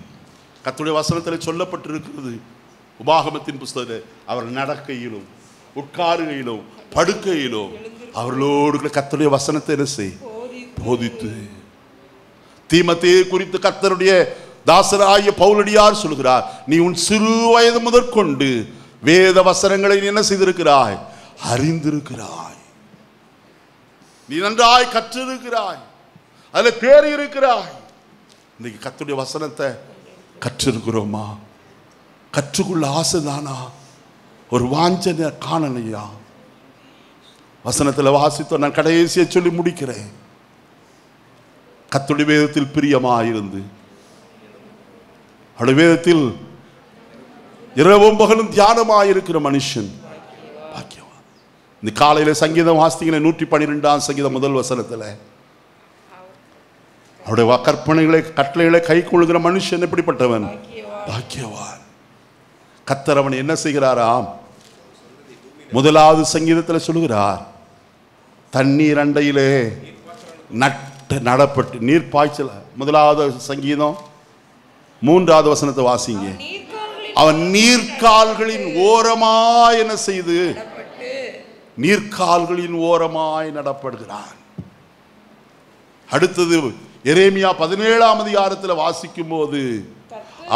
கர்த்தருடைய வசனத்தில் சொல்லப்பட்டிருக்கிறது. உபாகமத்தின் புஸ்தகத்தில் அவர் நடக்கையிலும் உட்காருகையிலும் படுக்கையிலும் அவர்களோடு கர்த்தருடைய வசனத்தை என்ன செய் போதித்து. தீமோத்தேயு குறித்து கர்த்தருடைய தாசராகிய பவுலடியார் சொல்கிறார், நீ உன் சிறு வயது முதற்கொண்டு வேத வசனங்களை என்ன செய்திருக்கிறாய்? அறிந்திருக்கிறாய். நீ நன்றாய் கற்றிருக்கிறாய், அதில் தேறி இருக்கிறாய். இன்னைக்கு கர்த்தருடைய வசனத்தை கற்றிருக்கிறோமா? கற்றுக்கொள்ள ஆசைதானா? ஒரு வாஞ்சனை காணலையா? வசனத்தில் வாசித்தோம். நான் கடைசியை சொல்லி முடிக்கிறேன். கர்த்தருடைய வேதத்தில் பிரியமாயிருந்து அவருடைய வேதத்தில் இரவும் பகலும் தியானமாயிருக்கிற மனுஷன் பாக்கியவான். இந்த காலையில சங்கீதம் வாசித்தீங்கன்னா 112ஆம் சங்கீதம் முதல் வசனத்தில் அவருடைய கற்பனைகளை கட்டளைகளை கை கொள்கிற மனுஷன் எப்படிப்பட்டவன்? பாக்கியவான். கர்த்தர் அவன் என்ன செய்கிறாராம்? முதலாவது சங்கீதத்தில் சொல்லுகிறார், தண்ணீர் அண்டையிலே நட்டு நடப்பட்டு நீர் பாய்ச்சல. முதலாவது சங்கீதம் 3வது வசனத்தை வாசிங்க. அவன் நீர்கால்களின் ஓரமாய் என்ன செய்து? நீர்கால்களின் ஓரமாய் நடப்படுகிறான். அடுத்தது எரேமியா 17ஆம் அதிகாரத்தில் வாசிக்கும் போது,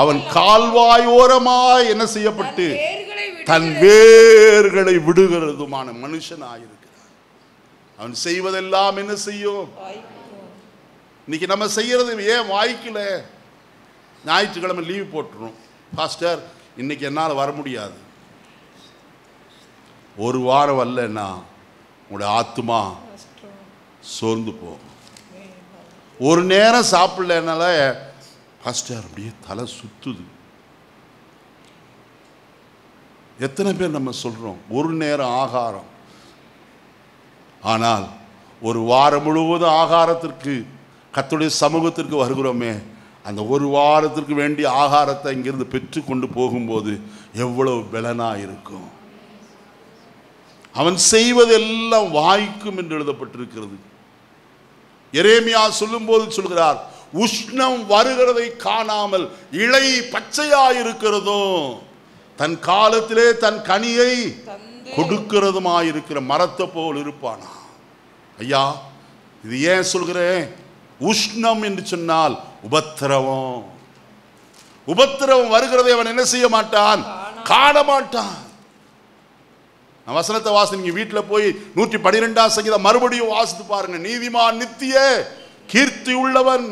அவன் கால்வாய் ஓரமாய் என்ன செய்யப்பட்டு தன் வேர்களை விடுகிறதுமான மனுஷனாயிருக்கிறான். அவன் செய்வதெல்லாம் என்ன செய்யும்? இன்னைக்கு நம்ம செய்யறது ஏன் வாய்க்கல? ஞாயிற்றுக்கிழமை லீவ் போட்டுரும். பாஸ்டர் இன்னைக்கு என்னால் வர முடியாது. ஒரு வாரம் வரலன்னா உங்களுடைய ஆத்துமா சோர்ந்து போகும். ஒரு நேரம் சாப்பிடலனால பாஸ்டர் அப்படியே தலை சுத்துது. எத்தனை பேர் நம்ம சொல்றோம் ஒரு நேரம் ஆகாரம், ஆனால் ஒரு வாரம் முழுவதும் ஆகாரத்திற்கு கர்த்தருடைய சமூகத்திற்கு வருகிறோமே, அந்த ஒரு வாரத்திற்கு வேண்டிய ஆகாரத்தை இங்கிருந்து பெற்று கொண்டு போகும்போது எவ்வளவு பலனா இருக்கும். அவன் செய்வதெல்லாம் வாய்க்கும் என்று எழுதப்பட்டிருக்கிறது. எரேமியா சொல்லும் போது சொல்கிறார், உஷ்ணம் வருகிறதை காணாமல் இலை பச்சையாயிருக்கிறதும் தன் காலத்திலே தன் கனியை கொடுக்கிறதுமாயிருக்கிற மரத்தை போல் இருப்பானா. ஐயா, இது ஏன் சொல்கிறேன்? உஷ்ணம் என்று சொன்னால் உபத்திரவம். உபத்திரவம் வருகிறதை அவன் என்ன செய்ய மாட்டான்? காண மாட்டான். வசனத்தை வாசி, நீங்க வீட்டில் போய் 112ஆம் சங்கீதம் மறுபடியும் வாசித்து பாருங்க. நீதிமான் நித்திய கீர்த்தி உள்ளவன்.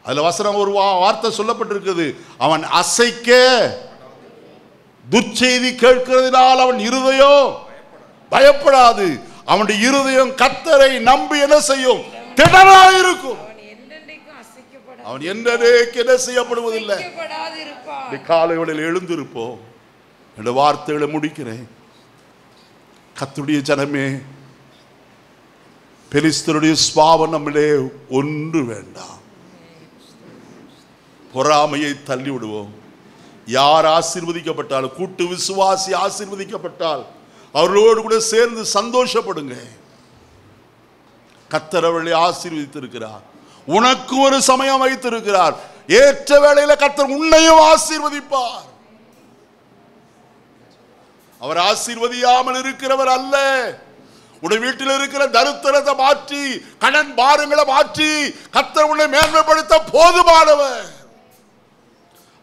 அதுல வசனம் ஒரு வார்த்தை சொல்லப்பட்டிருக்கிறது, அவன் அசைக்க துர்ச்செய்தி கேட்கிறதுனால் அவன் இருதயம் பயப்படாது. அவனுடைய இருதயம் கர்த்தரை நம்பி என்ன செய்யும்? திடனாயிருக்கும். அவன் என்றைக்கு என்ன செய்யப்படுவதில்லை. காலைகளில் எழுந்திருப்போம். என்ற வார்த்தைகளை முடிக்கிறேன். கர்த்தருடைய ஜனமே, பெலிஸ்தருடைய சுபாவம் நம்மளே ஒன்று வேண்டாம். பொறாமையை தள்ளி விடுவோம். யார் ஆசீர்வதிக்கப்பட்டாலும், கூட்டு விசுவாசி ஆசீர்வதிக்கப்பட்டால் அவர்களோடு கூட சேர்ந்து சந்தோஷப்படுங்க. கர்த்தர் அவர்களை ஆசீர்வதித்திருக்கிறார். உனக்கு ஒரு சமயம் வைத்திருக்கிறார். ஏற்ற வேளையில கர்த்தர் உன்னையும் ஆசீர்வதிப்பார். அவர் ஆசீர்வதியாமல் இருக்கிறவர் அல்ல. உடைய வீட்டில் இருக்கிற தரித்திரத்தை மாற்றி, கடன் பாரங்களை மாற்றி கர்த்தர் உன்னை மேன்மைப்படுத்த போதுமானவர்.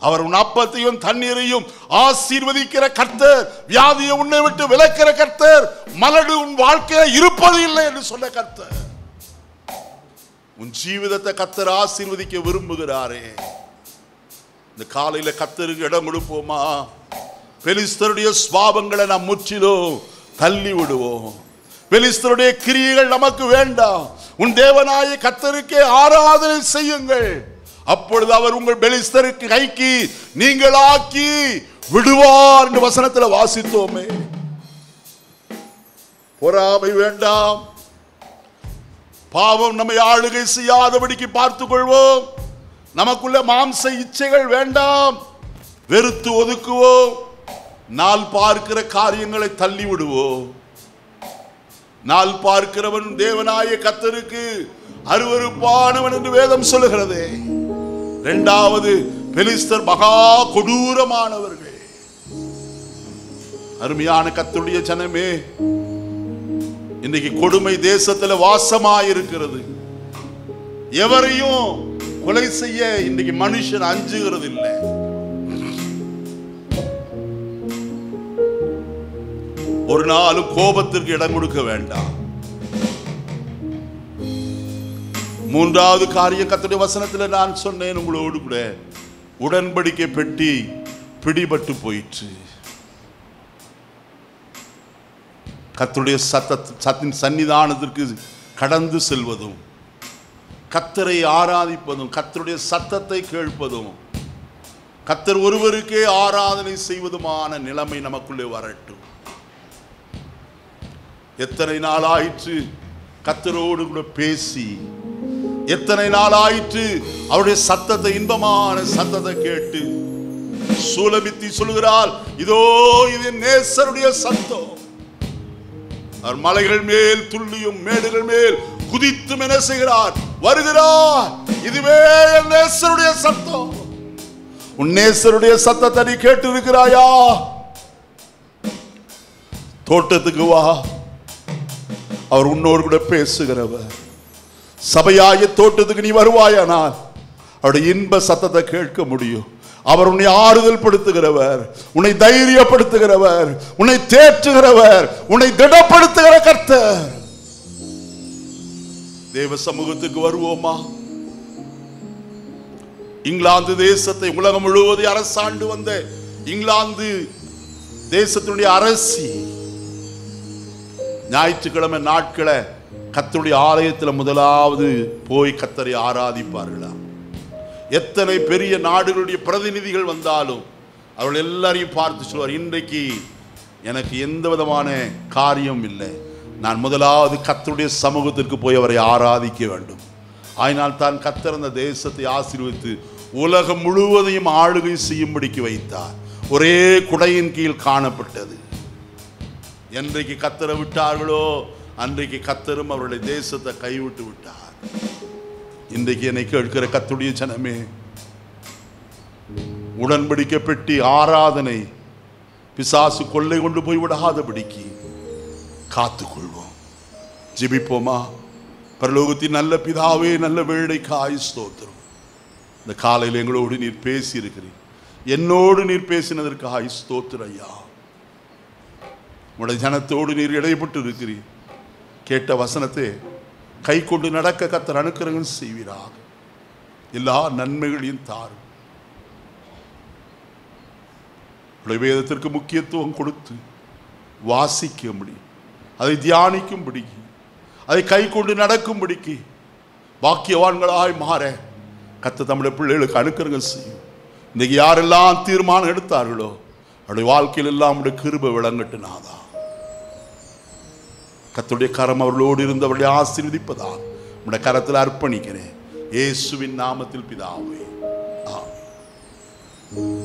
அவர் உன் அப்பத்தையும் தண்ணீரையும் ஆசீர்வதிக்கிற கர்த்தர், வியாதியை உன்னை விட்டு விலக்கிற கர்த்தர், மலடு உன் வாழ்க்கையில இருப்பது இல்லை என்று சொன்ன கர்த்தர். உன் ஜீவிதத்தை கர்த்தர் ஆசீர்வதிக்க விரும்புகிறாரே. இந்த காலையில கர்த்தருக்கு இடம் கொடுப்போமா? பெலிஸ்தருடைய சுபாவங்களை நாம் முற்றிலும் தள்ளி விடுவோம். பெலிஸ்தருடைய கிரியைகள் நமக்கு வேண்டாம். உன் தேவனாய கர்த்தருக்கே ஆராதனை செய்யுங்கள். அப்பொழுது அவர் உங்கள் பெலிஸ்தருக்கு கைக்கு நீங்களாக்கி விடுவார் என்று வசனத்தில் வாசித்தோமே. பொறாமை வேண்டாம். பாவம் நம்மை ஆளுகை செய்யாதபடிக்கு பார்த்துக் கொள்வோம். நமக்குள்ள மாம்ச இச்சைகள் வேண்டாம். வெறுத்து ஒதுக்குவோம். நாள் பார்க்கிற காரியங்களை தள்ளி விடுவோம். நாள் பார்க்கிறவன் தேவனாய கர்த்தருக்கு அருவருப்பானவன் என்று வேதம் சொல்லுகிறது. இரண்டாவது, பெலிஸ்தர் மகா கொடூரமானவர்கள். அருமையான கர்த்தருடைய ஜனமே, இன்றைக்கு கொடுமை தேசத்தில் வாசமாயிருக்கிறது. எவரையும் கொலை செய்ய இன்றைக்கு மனுஷன் அஞ்சுகிறது இல்லை. ஒரு நாளும் கோபத்திற்கு இடம் கொடுக்க வேண்டாம். மூன்றாவது காரியம் கர்த்தருடைய வசனத்தில் நான் சொன்னேன் உங்களோடு கூட, உடன்படிக்கை பெட்டி பிடிபட்டு போயிற்று. கர்த்தருடைய சத்தின் சன்னிதானத்திற்கு கடந்து செல்வதும், கர்த்தரை ஆராதிப்பதும், கர்த்தருடைய சத்தத்தை கேட்பதும், கர்த்தர் ஒருவருக்கே ஆராதனை செய்வதுமான நிலைமை நமக்குள்ளே வரட்டும். எத்தனை நாள் ஆயிற்று கர்த்தரோடு கூட பேசி, எத்தனை நாள் ஆயிற்று அவருடைய சத்தத்தை, இன்பமான சத்தத்தை கேட்டு. சூலமித்தி சொல்லுகிறாள், இதோ இது நேசருடைய சத்தம். அவர் மலைகள் மேல் துள்ளியும் மேடுகள் மேல் குதித்தும் என்ன செய்கிறார்? வருகிறார். இதுவே என் நேசருடைய சத்தம். உன் நேசருடைய சத்தத்தை நீ கேட்டு இருக்கிறாயா? தோட்டத்துக்கு வா, அவர் உன்னோடு கூட பேசுகிறவர். சபையாய தோட்டத்துக்கு நீ வருவாயானால் அவருடைய இன்ப சத்தத்தை கேட்க முடியும். அவர் உன்னை ஆறுதல் படுத்துகிறவர், உன்னை தைரியப்படுத்துகிறவர், உன்னை தேற்றுகிறவர், உன்னை திடப்படுத்துகிற கர்த்தர். தேவ சமூகத்துக்கு வருவோமா? இங்கிலாந்து தேசத்தை உலகம் முழுவதும் அரசாண்டு வந்த இங்கிலாந்து தேசத்தினுடைய அரசி ஞாயிற்றுக்கிழமை நாட்களை கர்த்தருடைய ஆலயத்தில் முதலாவது போய் கர்த்தரை ஆராதிப்பார்களா? எத்தனை பெரிய நாடுகளுடைய பிரதிநிதிகள் வந்தாலும் அவர்கள் எல்லாரையும் பார்த்து சொல்வார், இன்றைக்கு எனக்கு எந்த விதமான காரியம் இல்லை, நான் முதலாவது கர்த்தருடைய சமூகத்திற்கு போய் அவரை ஆராதிக்க வேண்டும். ஆயினால் தான் கர்த்தர் அந்த தேசத்தை ஆசீர்வதித்து உலகம் முழுவதையும் ஆளுகை செய்யும்படிக்கு வைத்தார். ஒரே குடையின் கீழ் காணப்பட்டது. என்றைக்கு கர்த்தரை விட்டார்களோ அன்றைக்கு கர்த்தரும் அவருடைய தேசத்தை கைவிட்டு விட்டார். இன்றைக்கு என்னை கேட்கிற கர்த்தருடைய ஜனமே, உடன்படிக்கை பெட்டி ஆராதனை பிசாசு கொள்ளை கொண்டு போய் விடாதபடிக்கு காத்துக்கொள்வோம். ஜெபிப்போமா? பரலோகத்தின் நல்ல பிதாவே, நல்ல வேளைக்காய் ஸ்தோத்திரம். இந்த காலையில் எங்களோடு நீர் பேசி இருக்கிறீர். என்னோடு நீர் பேசினதற்காக ஸ்தோத்திரம் ஐயா. உடைய ஜனத்தோடு நீர் இடைப்பட்டு இருக்கிறீர். கேட்ட வசனத்தை கை கொண்டு நடக்க கர்த்தர் அனுக்கிரகம் செய்வீராக. எல்லா நன்மைகளையும் தாரும். வேதத்திற்கு முக்கியத்துவம் கொடுத்து வாசிக்கும்படி, அதை தியானிக்கும்படி, அதை கை கொண்டு நடக்கும்படிக்கு பாக்கியவான்களாய் மாற கர்த்தர் தம்முடைய பிள்ளைகளுக்கு அனுக்கிரகம் செய்யும். இன்னைக்கு யாரெல்லாம் தீர்மானம் எடுத்தார்களோ அவருடைய வாழ்க்கையில் எல்லாம் உடைய கிருபை விளங்கட்டுனாதா. கர்த்தருடைய கரம் அவர்களோடு இருந்து அவர்களை ஆசீர்வதிப்பதாக உடைய கரத்தில் அர்ப்பணிக்கிறேன். இயேசுவின் நாமத்தில் பிதாவே, ஆமென்.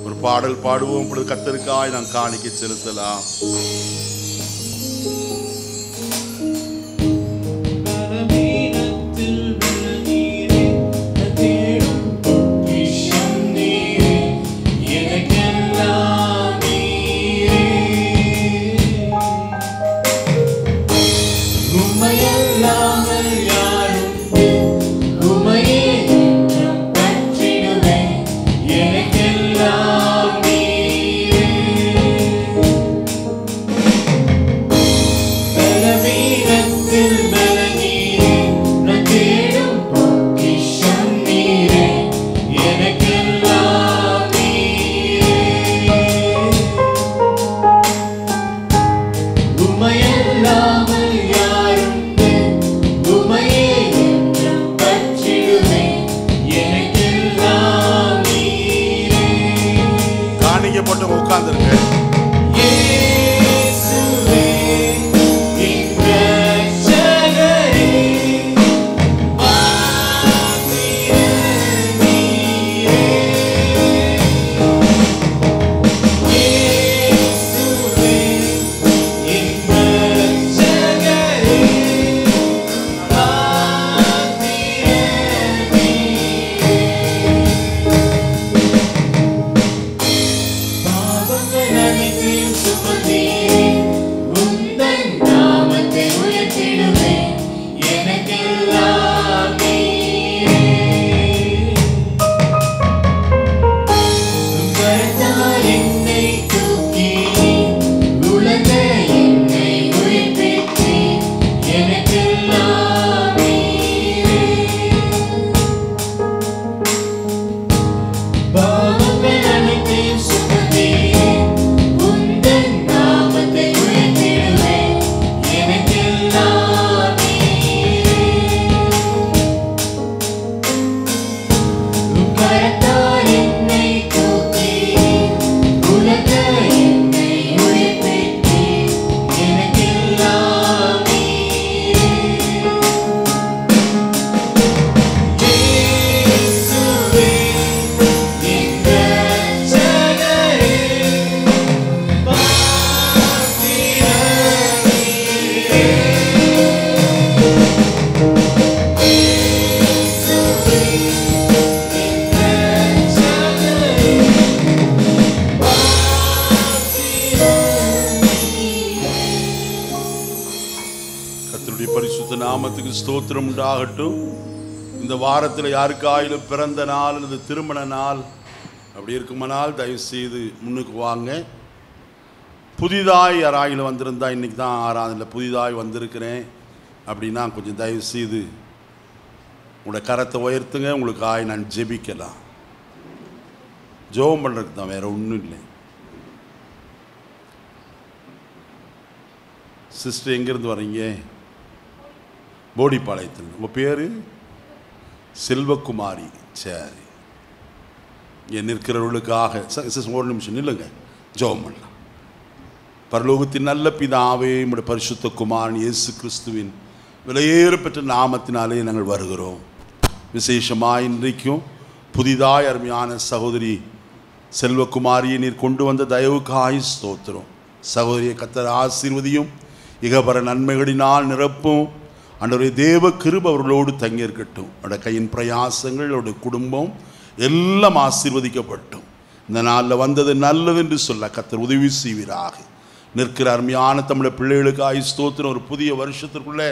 ஒரு பாடல் பாடுவோம். இப்பொழுது கர்த்தருக்காய் நாம் காணிக்கை செலுத்தலாம். உட்கார்ந்துருங்க. நாமத்துக்கு ஸ்தோத்திரம் உண்டாகட்டும். இந்த வாரத்தில் யாருக்காயிலும் பிறந்த நாள் அல்லது திருமண நாள் அப்படி இருக்குமானால் தயவு செய்து முன்னுக்கு வாங்க. புதிதாய் யாராயிலும் வந்திருந்தா, இன்றைக்கி தான் ஆறாவதில் புதிதாய் வந்திருக்கிறேன் அப்படின்னா கொஞ்சம் தயவு செய்து உங்களோட கரத்தை உயர்த்துங்க. உங்களுக்காய் நான் ஜெபிக்கலாம். ஜெபம் பண்ணுறதுக்கு தான், வேறு ஒன்றும் இல்லை. சிஸ்டர் எங்கேருந்து வரீங்க? போடிப்பாளையத்தில். உங்கள் பேர்? செல்வகுமாரி. சரி, இங்கே நிற்கிறவர்களுக்காக ஒரு நிமிஷம் நில்லுங்க, ஜெபம் பண்ணலாம். பரலோகத்தின் நல்ல பிதாவே, நம்முடைய பரிசுத்த குமாரன் இயேசு கிறிஸ்துவின் விலையேறு பெற்ற நாமத்தினாலே நாங்கள் வருகிறோம். விசேஷமாக இன்றைக்கும் புதிதாய் அருமையான சகோதரி செல்வகுமாரியை நீர் கொண்டு வந்த தயவுக்காய் ஸ்தோத்திரம். சகோதரியை கர்த்தர் ஆசீர்வதியும், இகபர நன்மைகளினால் நிரப்பும். ஆண்டவரே, தேவ கிருபை அவர்களோடு தங்கியிருக்கட்டும். அவருடைய கையின் பிரயாசங்கள், அவருடைய குடும்பம் எல்லாம் ஆசீர்வதிக்கப்பட்டும். இந்த நாளில் வந்தது நல்லது என்று சொல்ல கர்த்தர் உதவி செய்வீராக. நிற்கிற அருமையான தம்முடைய பிள்ளைகளுக்காய் ஸ்தோத்திரம். ஒரு புதிய வருஷத்திற்குள்ளே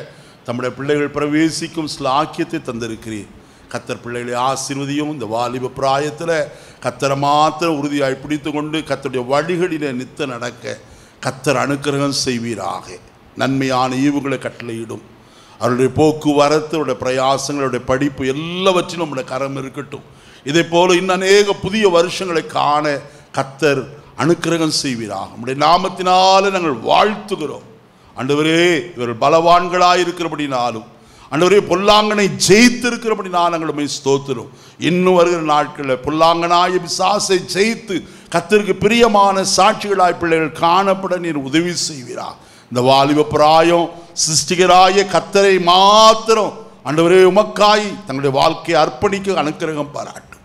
தம்முடைய பிள்ளைகள் பிரவேசிக்கும் ஸ்லாக்கியத்தை தந்திருக்கிறேன். கர்த்தர் பிள்ளைகளை ஆசீர்வதியும். இந்த வாலிப பிராயத்தில் கர்த்தரை மாத்திரம் உறுதியாய் பிடித்து கொண்டு கர்த்தருடைய வழிகளிலே நித்த நடக்க கர்த்தர் அனுக்கிரகம் செய்வீராக. நன்மையான ஈவுகளை கட்டளையிடும். அவருடைய போக்குவரத்து, அவருடைய பிரயாசங்களுடைய படிப்பு எல்லாவற்றிலும் நம்முடைய கரம் இருக்கட்டும். இதே போல இன்னும் அநேக புதிய வருஷங்களை காண கர்த்தர் அனுக்கிரகம் செய்வீராக. நம்முடைய நாமத்தினால நாங்கள் வாழ்த்துகிறோம். ஆண்டவரே, இவர்கள் பலவான்களாய் இருக்கிறபடினாலும், ஆண்டவரே பொல்லாங்கனை ஜெயித்திருக்கிறபடினால் நாங்கள் உம்மை ஸ்தோத்திரம். இன்னும் வருகிற நாட்களில் பொல்லாங்கனாய பிசாசை ஜெயித்து கர்த்தருக்கு பிரியமான சாட்சிகளாய் பிள்ளைகள் காணப்பட நீர் உதவி செய்வீராக. இந்த வாலிப பிராயம் சிருஷ்டிகராய கர்த்தரை மாத்திரம் ஆண்டவரே உமக்காய் தங்களுடைய வாழ்க்கையை அர்ப்பணிக்க அனுக்கிரகம் பாராட்டும்.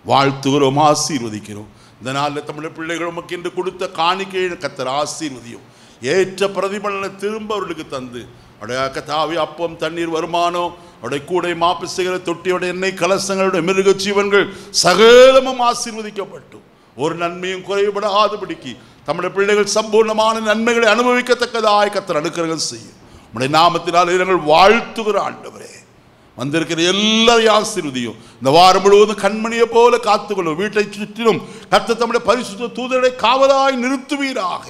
வாழ்த்துகிறோம், ஆசீர்வதிக்கிறோம். இந்த நாளில் தமிழ் பிள்ளைகள் உமக்கு என்று கொடுத்த காணிக்கையை கர்த்தர் ஆசீர்வதியும். ஏற்ற பிரதிபலனை திரும்ப அவர்களுக்கு தந்து அவருடைய கத்தாவி அப்பம் தண்ணீர் வருமானம், அவருடைய கூடை மாப்பு செய்கிற தொட்டியோடைய எண்ணெய் கலசங்களுடைய மிருக ஜீவன்கள் சகலமும் ஆசீர்வதிக்கப்பட்டும். ஒரு நன்மையும் குறைபடாதபடிக்கு நம்முடைய பிள்ளைகள் சம்பூர்ணமான நன்மைகளை அனுபவிக்கத்தக்கதாய் கர்த்தர் அனுக்கிரகம் செய்யும். நம்முடைய நாமத்தினால் நாங்கள் வாழ்த்துகிற ஆண்டவரே, வந்திருக்கிற எல்லாரையும் ஆசீர்வதியும். இந்த வாரம் முழுவதும் கண்மணியை போல காத்துக்கொள்ளும். வீட்டை சுற்றிலும் கர்த்தர் தம்முடைய பரிசுத்த தூதரை காவலாய் நிறுத்துவீராக.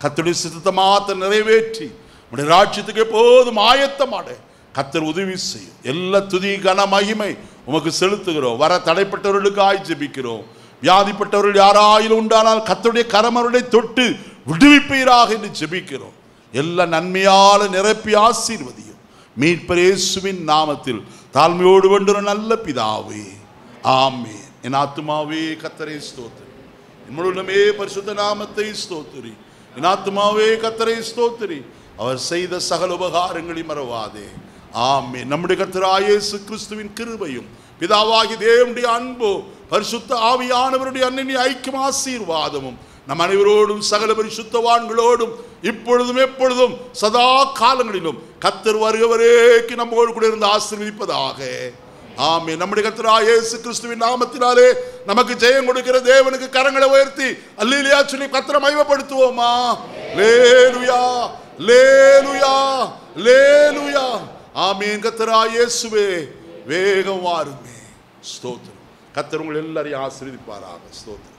கர்த்தருடைய சித்தத்தை மாத்திரம் நிறைவேற்றி நம்முடைய ராஜ்யத்துக்கு எப்போதும் ஆயத்தமாட கர்த்தர் உதவி செய்யும். எல்லா துதி கன மகிமை உமக்கு செலுத்துகிறோம். வர தடைப்பட்டவர்களுக்காய் ஜெபிக்கிறோம். வியாதிப்பட்டவர்கள் யாராயிலும் உண்டானால் கர்த்தருடைய கரமருடைய தொட்டு விடுவிப்பீராக என்று ஜெபிக்கிறோம். எல்லா நன்மையால நிரப்பி ஆசீர்வதியும். மீட்பர் இயேசுவின் நாமத்தில் தாழ்மையோடு வேண்டுகிற நல்ல பிதாவே, ஆமென். என் ஆத்துமாவே கர்த்தரை ஸ்தோத்திரம். முழுமே பரிசுத்த நாமத்தை ஸ்தோத்திரி. என் ஆத்துமாவே கர்த்தரை ஸ்தோத்திரி. அவர் செய்த சகல உபகாரங்களை மறவாதே. ஆமென். நம்முடைய கர்த்தராகிய இயேசு கிறிஸ்துவின் கிருபையும் பிதாவாகிய தேவனுடைய அன்பு பரிசுத்த ஆவியானவருடைய அன்னிய ஐக்கிய ஆசீர்வாதமும் நம் அனைவரோடும் சகல பரிசுத்தவான்களோடும் இப்பொழுதும் எப்பொழுதும் சதா காலங்களிலும் கர்த்தர் வருகிறவரேக்கு நம்மோடு கூட இருந்து ஆசீர்வதிப்பதாக. ஆமென். நம்முடைய கர்த்தராகிய இயேசு கிறிஸ்துவின் நாமத்தினாலே நமக்கு ஜெயம் கொடுக்கிற தேவனுக்கு கரங்களை உயர்த்தி அல்லேலூயா சொல்லி கர்த்தரை மகிமைப்படுத்துவோமா? அல்லேலூயா, அல்லேலூயா, அல்லேலூயா. ஆமென். கர்த்தராகிய இயேசுவே வேகம் வாருமே. ஸ்தோத்திரம். கர்த்தர் உங்களை எல்லாரையும் ஆசீர்வதிப்பாராக. ஸ்தோத்திரம்.